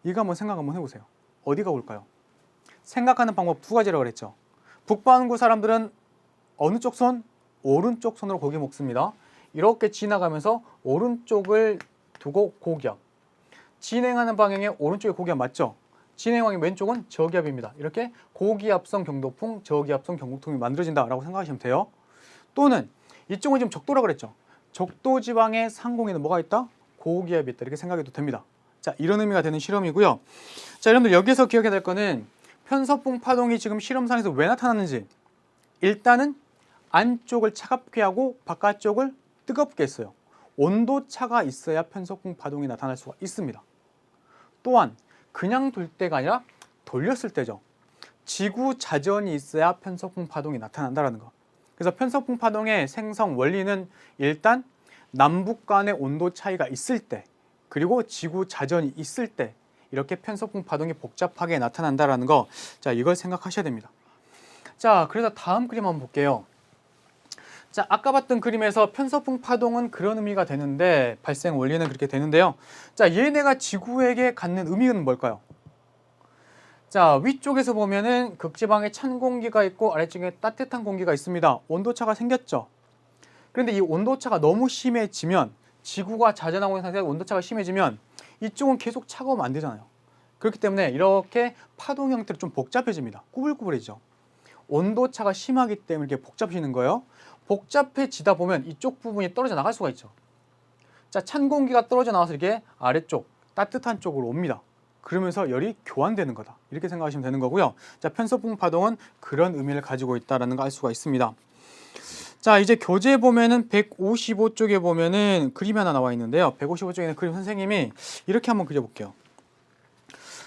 이거 한번 생각 한번 해보세요. 어디가 고일까요? 생각하는 방법 두 가지라고 그랬죠. 북반구 사람들은 어느 쪽 손? 오른쪽 손으로 고기 먹습니다. 이렇게 지나가면서 오른쪽을 두고 고기압. 진행하는 방향에 오른쪽에 고기압 맞죠? 진행 방향 왼쪽은 저기압입니다. 이렇게 고기압성 경도풍, 저기압성 경도풍이 만들어진다라고 생각하시면 돼요. 또는 이쪽은 지금 적도라고 그랬죠. 적도 지방의 상공에는 뭐가 있다? 고기압이 있다. 이렇게 생각해도 됩니다. 자, 이런 의미가 되는 실험이고요. 자, 여러분들 여기서 기억해야 될 거는 편서풍 파동이 지금 실험상에서 왜 나타나는지. 일단은 안쪽을 차갑게 하고 바깥쪽을 뜨겁게 했어요. 온도 차가 있어야 편서풍 파동이 나타날 수가 있습니다. 또한 그냥 돌 때가 아니라 돌렸을 때죠. 지구 자전이 있어야 편서풍 파동이 나타난다는 거. 그래서 편서풍 파동의 생성 원리는 일단 남북 간의 온도 차이가 있을 때, 그리고 지구 자전이 있을 때 이렇게 편서풍 파동이 복잡하게 나타난다는 거. 자, 이걸 생각하셔야 됩니다. 자, 그래서 다음 그림 한번 볼게요. 자, 아까 봤던 그림에서 편서풍 파동은 그런 의미가 되는데, 발생 원리는 그렇게 되는데요. 자, 얘네가 지구에게 갖는 의미는 뭘까요? 자, 위쪽에서 보면은 극지방에 찬 공기가 있고 아래쪽에 따뜻한 공기가 있습니다. 온도차가 생겼죠. 그런데 이 온도차가 너무 심해지면, 지구가 자전하고 있는 상태에서 온도차가 심해지면 이쪽은 계속 차가우면 안 되잖아요. 그렇기 때문에 이렇게 파동 형태로 좀 복잡해집니다. 꾸불꾸불해지죠. 온도차가 심하기 때문에 이렇게 복잡해지는 거예요. 복잡해지다 보면 이쪽 부분이 떨어져 나갈 수가 있죠. 자, 찬 공기가 떨어져 나와서 이렇게 아래쪽 따뜻한 쪽으로 옵니다. 그러면서 열이 교환되는 거다. 이렇게 생각하시면 되는 거고요. 자, 편서풍 파동은 그런 의미를 가지고 있다는 걸 알 수가 있습니다. 자, 이제 교재 보면은 155쪽에 보면은 그림이 하나 나와 있는데요. 155쪽에는 그림 선생님이 이렇게 한번 그려볼게요.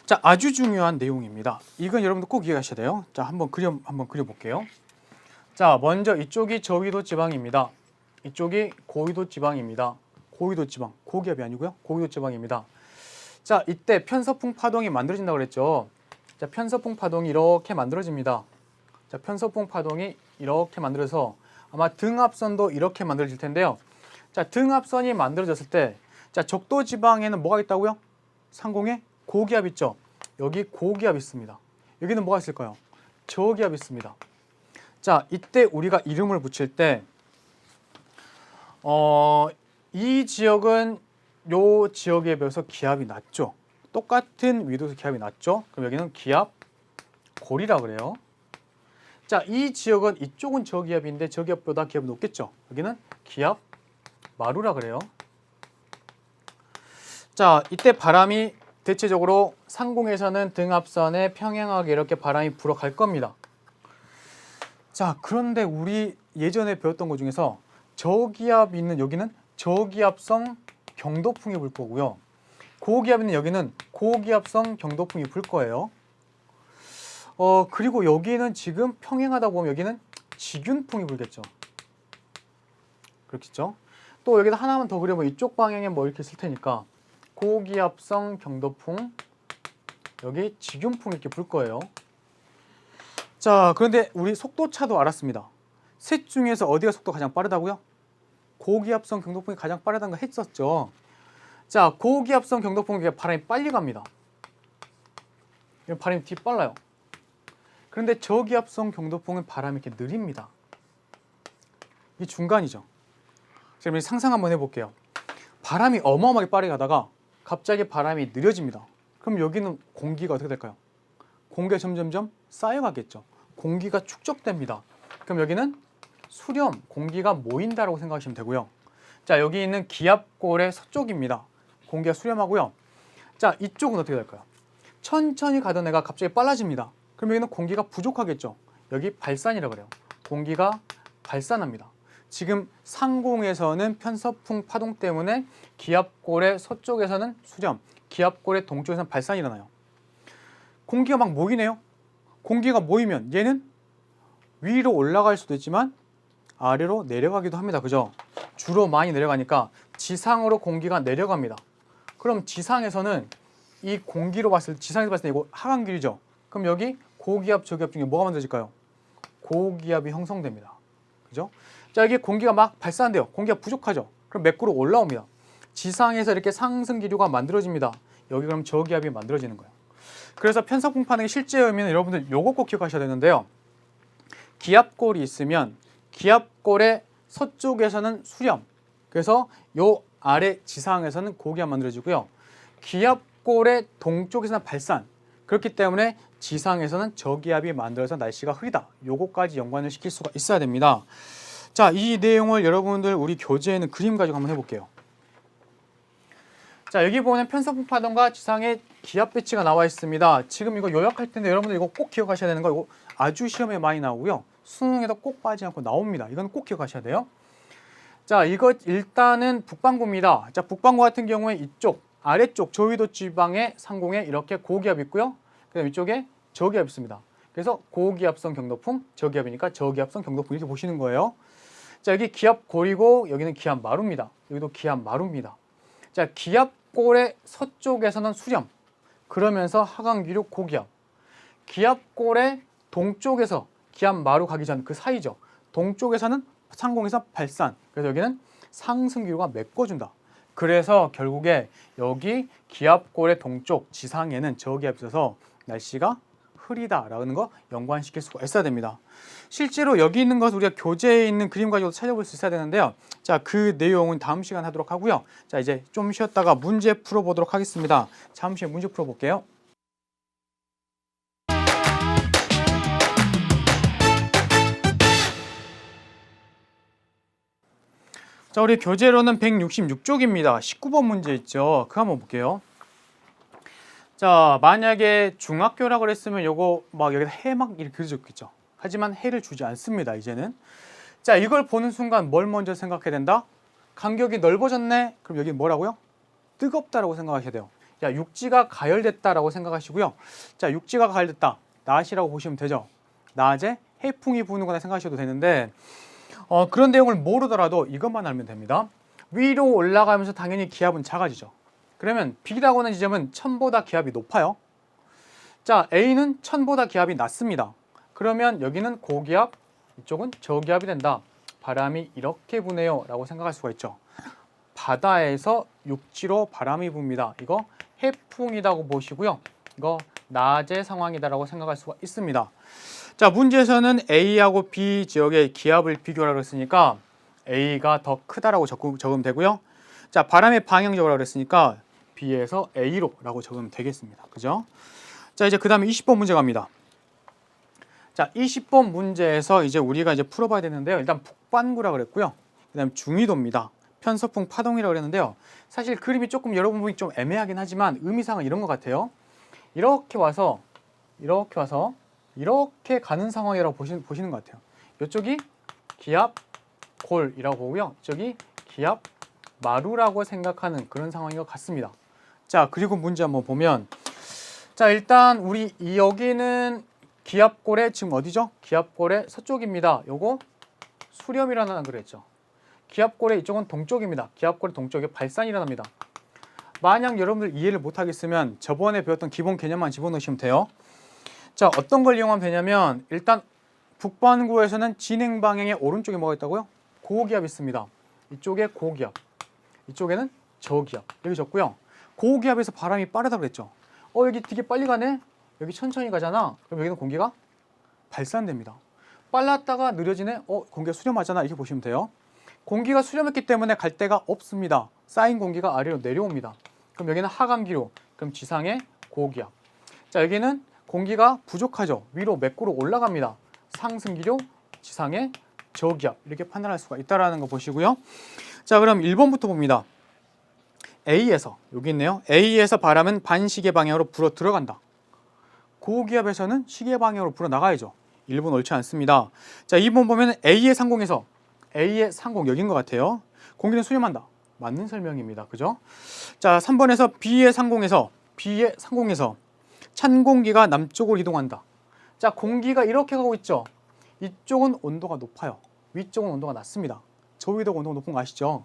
자, 아주 중요한 내용입니다. 이건 여러분들 꼭 이해하셔야 돼요. 자, 한번 그려볼게요. 자, 먼저 이쪽이 저위도 지방입니다. 이쪽이 고위도 지방입니다. 고위도 지방, 고기압이 아니고요. 고위도 지방입니다. 자, 이때 편서풍 파동이 만들어진다고 그랬죠. 자, 편서풍 파동이 이렇게 만들어집니다. 자, 편서풍 파동이 이렇게 만들어서 아마 등압선도 이렇게 만들어질 텐데요. 자, 등압선이 만들어졌을 때, 자, 적도 지방에는 뭐가 있다고요? 상공에 고기압 있죠. 여기 고기압 있습니다. 여기는 뭐가 있을까요? 저기압 있습니다. 자, 이때 우리가 이름을 붙일 때, 이 지역은 요 지역에 비해서 기압이 낮죠. 똑같은 위도에서 기압이 낮죠. 그럼 여기는 기압 골이라 그래요. 자, 이 지역은 이쪽은 저기압인데 저기압보다 기압이 높겠죠. 여기는 기압 마루라 그래요. 자, 이때 바람이 대체적으로 상공에서는 등압선에 평행하게 이렇게 바람이 불어갈 겁니다. 자, 그런데 우리 예전에 배웠던 것 중에서 저기압이 있는 여기는 저기압성 경도풍이 불 거고요. 고기압이 있는 여기는 고기압성 경도풍이 불 거예요. 그리고 여기는 지금 평행하다 보면 여기는 직윤풍이 불겠죠. 그렇겠죠? 또 여기다 하나만 더 그려보면 이쪽 방향에 뭐 이렇게 쓸 테니까 고기압성 경도풍, 여기 직윤풍 이렇게 불 거예요. 자, 그런데 우리 속도차도 알았습니다. 셋 중에서 어디가 속도가 가장 빠르다고요? 고기압성 경도풍이 가장 빠르다는 거 했었죠. 자, 고기압성 경도풍은 바람이 빨리 갑니다. 바람이 뒤빨라요. 그런데 저기압성 경도풍은 바람이 이렇게 느립니다. 이게 중간이죠. 그럼 상상 한번 해볼게요. 바람이 어마어마하게 빠르게 가다가 갑자기 바람이 느려집니다. 그럼 여기는 공기가 어떻게 될까요? 공기가 점점점 쌓여가겠죠. 공기가 축적됩니다. 그럼 여기는 수렴, 공기가 모인다라고 생각하시면 되고요. 자, 여기 있는 기압골의 서쪽입니다. 공기가 수렴하고요. 자, 이쪽은 어떻게 될까요? 천천히 가던 애가 갑자기 빨라집니다. 그럼 여기는 공기가 부족하겠죠. 여기 발산이라고 그래요. 공기가 발산합니다. 지금 상공에서는 편서풍 파동 때문에 기압골의 서쪽에서는 수렴, 기압골의 동쪽에서는 발산이 일어나요. 공기가 막 모이네요. 공기가 모이면 얘는 위로 올라갈 수도 있지만 아래로 내려가기도 합니다. 그죠? 주로 많이 내려가니까 지상으로 공기가 내려갑니다. 그럼 지상에서는 이 공기로 지상에서 봤을 때 이거 하강길이죠. 그럼 여기 고기압, 저기압 중에 뭐가 만들어질까요? 고기압이 형성됩니다. 그죠? 자, 여기 공기가 막 발산돼요. 공기가 부족하죠. 그럼 매꾸로 올라옵니다. 지상에서 이렇게 상승 기류가 만들어집니다. 여기 그럼 저기압이 만들어지는 거예요. 그래서 편성풍 파동의 실제 의미는 여러분들 요거 꼭 기억하셔야 되는데요. 기압골이 있으면 기압골의 서쪽에서는 수렴, 그래서 요 아래 지상에서는 고기압 만들어지고요. 기압골의 동쪽에서는 발산, 그렇기 때문에 지상에서는 저기압이 만들어서 날씨가 흐리다. 요거까지 연관을 시킬 수가 있어야 됩니다. 자, 이 내용을 여러분들 우리 교재에는 그림 가지고 한번 해볼게요. 자, 여기 보면 편성풍 파동과 지상의 기압 배치가 나와 있습니다. 지금 이거 요약할 텐데 여러분들 이거 꼭 기억하셔야 되는 거, 이거 아주 시험에 많이 나오고요. 수능에도 꼭 빠지지 않고 나옵니다. 이건 꼭 기억하셔야 돼요. 자, 이거 일단은 북반구입니다. 자, 북반구 같은 경우에 이쪽 아래쪽 저위도 지방의 상공에 이렇게 고기압이 있고요. 그다음 이쪽에 저기압이 있습니다. 그래서 고기압성 경도풍, 저기압이니까 저기압성 경도풍 이렇게 보시는 거예요. 자, 여기 기압골이고 여기는 기압마루입니다. 여기도 기압마루입니다. 자, 기압골의 서쪽에서는 수렴, 그러면서 하강기류 고기압. 기압골의 동쪽에서 기압마루 가기 전 그 사이죠. 동쪽에서는 상공에서 발산, 그래서 여기는 상승기류가 메꿔준다. 그래서 결국에 여기 기압골의 동쪽 지상에는 저기압이 있어서 날씨가 흐리다라는 거 연관시킬 수가 있어야 됩니다. 실제로 여기 있는 것을 우리가 교재에 있는 그림 가지고 찾아볼 수 있어야 되는데요. 자, 그 내용은 다음 시간 하도록 하고요. 자, 이제 좀 쉬었다가 문제 풀어보도록 하겠습니다. 잠시 문제 풀어볼게요. 자, 우리 교재로는 166쪽입니다. 19번 문제 있죠. 그거 한번 볼게요. 자, 만약에 중학교라고 그랬으면 요거 막 여기다 해 막 이렇게 그려줬겠죠. 하지만 해를 주지 않습니다, 이제는. 자, 이걸 보는 순간 뭘 먼저 생각해야 된다? 간격이 넓어졌네? 그럼 여기 뭐라고요? 뜨겁다라고 생각하셔야 돼요. 자, 육지가 가열됐다라고 생각하시고요. 자, 육지가 가열됐다. 낮이라고 보시면 되죠. 낮에 해풍이 부는 거나 생각하셔도 되는데 그런 내용을 모르더라도 이것만 알면 됩니다. 위로 올라가면서 당연히 기압은 작아지죠. 그러면 B라고 하는 지점은 1000보다 기압이 높아요. 자, A는 1000보다 기압이 낮습니다. 그러면 여기는 고기압, 이쪽은 저기압이 된다. 바람이 이렇게 부네요 라고 생각할 수가 있죠. 바다에서 육지로 바람이 붑니다. 이거 해풍이라고 보시고요. 이거 낮의 상황이다라고 생각할 수가 있습니다. 자, 문제에서는 A하고 B 지역의 기압을 비교하라고 했으니까 A가 더 크다라고 적으면 되고요. 자, 바람의 방향적으로 그랬으니까 B에서 A로 라고 적으면 되겠습니다. 그죠? 자, 이제 그 다음에 20번 문제 갑니다. 자, 20번 문제에서 이제 우리가 이제 풀어봐야 되는데요. 일단 북반구라 그랬고요. 그 다음 중위도입니다. 편서풍 파동이라고 그랬는데요. 사실 그림이 조금 여러분 보기 좀 애매하긴 하지만 의미상은 이런 것 같아요. 이렇게 와서 이렇게 가는 상황이라고 보시는 것 같아요. 이쪽이 기압골이라고 보고요. 이쪽이 기압마루라고 생각하는 그런 상황인 것 같습니다. 자, 그리고 문제 한번 보면, 자, 일단 우리 여기는 기압골의 지금 어디죠? 기압골의 서쪽입니다. 요거 수렴이라는 그랬죠. 기압골의 이쪽은 동쪽입니다. 기압골의 동쪽에 발산이 일어납니다. 만약 여러분들 이해를 못하겠으면 저번에 배웠던 기본 개념만 집어넣으시면 돼요. 자, 어떤 걸 이용하면 되냐면 일단 북반구에서는 진행 방향의 오른쪽에 뭐가 있다고요? 고기압이 있습니다. 이쪽에 고기압, 이쪽에는 저기압 이렇게 적고요. 고기압에서 바람이 빠르다고 그랬죠. 여기 되게 빨리 가네? 여기 천천히 가잖아. 그럼 여기는 공기가 발산됩니다. 빨랐다가 느려지네? 공기가 수렴하잖아. 이렇게 보시면 돼요. 공기가 수렴했기 때문에 갈 데가 없습니다. 쌓인 공기가 아래로 내려옵니다. 그럼 여기는 하강기류, 그럼 지상의 고기압. 자, 여기는 공기가 부족하죠. 위로 매꾸로 올라갑니다. 상승기류, 지상의 저기압 이렇게 판단할 수가 있다는 거 보시고요. 자, 그럼 1번부터 봅니다. A에서, 여기 있네요. A에서 바람은 반시계 방향으로 불어 들어간다. 고기압에서는 시계 방향으로 불어 나가야죠. 1번 옳지 않습니다. 자, 2번 보면 A의 상공에서, A의 상공 여기인 것 같아요. 공기는 수렴한다. 맞는 설명입니다. 그죠? 자, 3번에서 B의 상공에서 찬 공기가 남쪽으로 이동한다. 자, 공기가 이렇게 가고 있죠. 이쪽은 온도가 높아요. 위쪽은 온도가 낮습니다. 저위도가 온도가 높은 거 아시죠?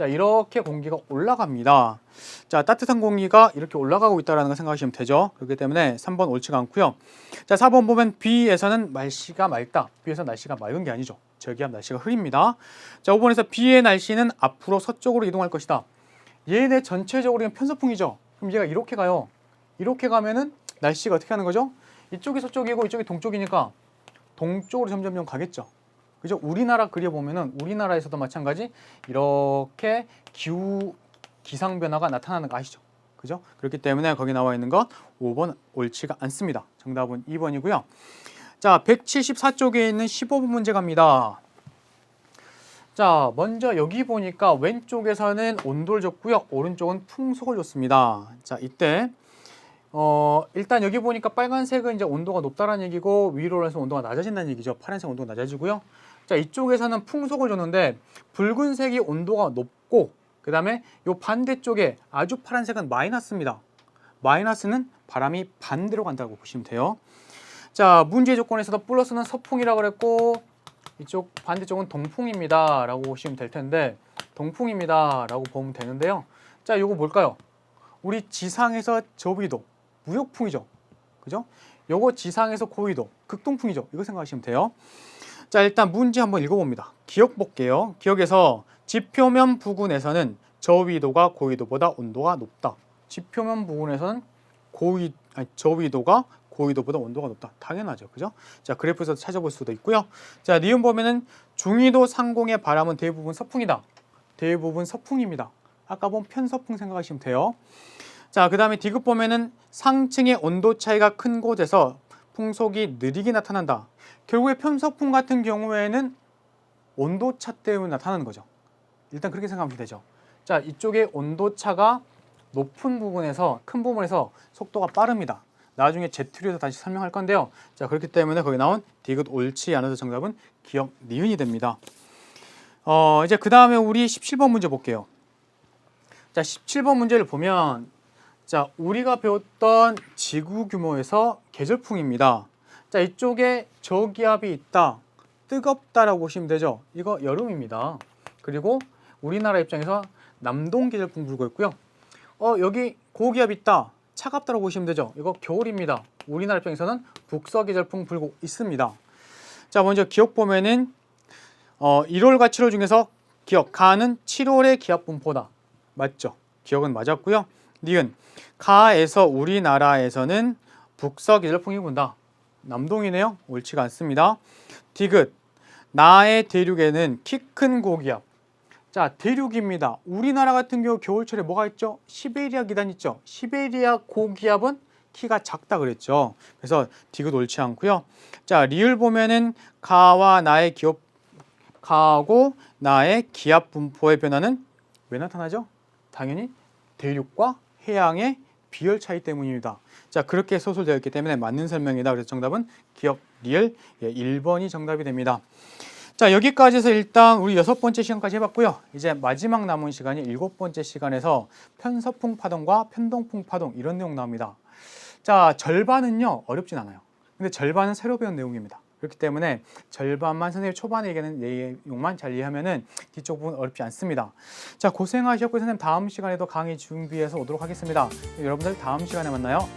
자, 이렇게 공기가 올라갑니다. 자, 따뜻한 공기가 이렇게 올라가고 있다는 걸 생각하시면 되죠. 그렇기 때문에 3번 옳지가 않고요. 자, 4번 보면 B에서는 날씨가 맑다. B에서 날씨가 맑은 게 아니죠. 저기압 날씨가 흐립니다. 자, 5번에서 B의 날씨는 앞으로 서쪽으로 이동할 것이다. 얘네 전체적으로 편서풍이죠. 그럼 얘가 이렇게 가요. 이렇게 가면은 날씨가 어떻게 하는 거죠? 이쪽이 서쪽이고 이쪽이 동쪽이니까 동쪽으로 점점 가겠죠. 그죠? 우리나라 그려보면은 우리나라에서도 마찬가지 이렇게 기상 변화가 나타나는 거 아시죠? 그죠? 그렇기 때문에 거기 나와 있는 것 5번 옳지가 않습니다. 정답은 2번이고요. 자, 174쪽에 있는 15번 문제 갑니다. 자, 먼저 여기 보니까 왼쪽에서는 온도를 줬고요. 오른쪽은 풍속을 줬습니다. 자, 이때 일단 여기 보니까 빨간색은 이제 온도가 높다라는 얘기고 위로 올라서 온도가 낮아진다는 얘기죠. 파란색 온도가 낮아지고요. 자, 이쪽에서는 풍속을 줬는데 붉은색이 온도가 높고 그 다음에 요 반대쪽에 아주 파란색은 마이너스입니다. 마이너스는 바람이 반대로 간다고 보시면 돼요. 자, 문제 조건에서도 플러스는 서풍이라고 그랬고 이쪽 반대쪽은 동풍입니다 라고 보시면 될 텐데 동풍입니다 라고 보면 되는데요. 자, 요거 뭘까요? 우리 지상에서 저위도 무역풍이죠. 그죠? 요거 지상에서 고위도 극동풍이죠. 이거 생각하시면 돼요. 자, 일단 문제 한번 읽어봅니다. 기억 볼게요. 기억에서 지표면 부근에서는 저위도가 고위도보다 온도가 높다. 지표면 부근에서는 저위도가 고위도보다 온도가 높다. 당연하죠. 그죠? 자, 그래프에서 찾아볼 수도 있고요. 자, 니은 보면은 중위도 상공의 바람은 대부분 서풍이다. 대부분 서풍입니다. 아까 본 편서풍 생각하시면 돼요. 자, 그 다음에 디귿 보면은 상층의 온도 차이가 큰 곳에서 풍속이 느리게 나타난다. 결국에 편서풍 같은 경우에는 온도차 때문에 나타나는 거죠. 일단 그렇게 생각하면 되죠. 자, 이쪽에 온도차가 높은 부분에서 큰 부분에서 속도가 빠릅니다. 나중에 제트류에서 다시 설명할 건데요. 자, 그렇기 때문에 거기 나온 디귿 옳지 않아서 정답은 기억 니은이 됩니다. 이제 그 다음에 우리 17번 문제 볼게요. 자, 17번 문제를 보면 자, 우리가 배웠던 지구 규모에서 계절풍입니다. 자, 이쪽에 저기압이 있다. 뜨겁다라고 보시면 되죠. 이거 여름입니다. 그리고 우리나라 입장에서 남동 계절풍 불고 있고요. 여기 고기압이 있다. 차갑다라고 보시면 되죠. 이거 겨울입니다. 우리나라 입장에서는 북서 계절풍 불고 있습니다. 자, 먼저 기억 보면은 1월과 7월 중에서 기억 가는 7월의 기압 분포다. 맞죠? 기억은 맞았고요. 니은 가에서 우리나라에서는 북서 계절풍이 분다. 남동이네요. 옳지가 않습니다. 디귿 나의 대륙에는 키 큰 고기압. 자, 대륙입니다. 우리나라 같은 경우 겨울철에 뭐가 있죠? 시베리아 기단 있죠? 시베리아 고기압은 키가 작다 그랬죠. 그래서 디귿 옳지 않고요. 자, 리을 보면은 가와 나의 가하고 나의 기압 분포의 변화는 왜 나타나죠? 당연히 대륙과 해양의 비열 차이 때문입니다. 자, 그렇게 소설되어 있기 때문에 맞는 설명이다. 그래서 정답은 기억 리을 1번이 정답이 됩니다. 자, 여기까지 해서 일단 우리 6번째 시간까지 해봤고요. 이제 마지막 남은 시간이 7번째 시간에서 편서풍 파동과 편동풍 파동 이런 내용 나옵니다. 자, 절반은요 어렵진 않아요. 근데 절반은 새로 배운 내용입니다. 그렇기 때문에 절반만 선생님 초반에 얘기하는 내용만 잘 이해하면은 뒤쪽 부분 어렵지 않습니다. 자, 고생하셨고 선생님 다음 시간에도 강의 준비해서 오도록 하겠습니다. 여러분들 다음 시간에 만나요.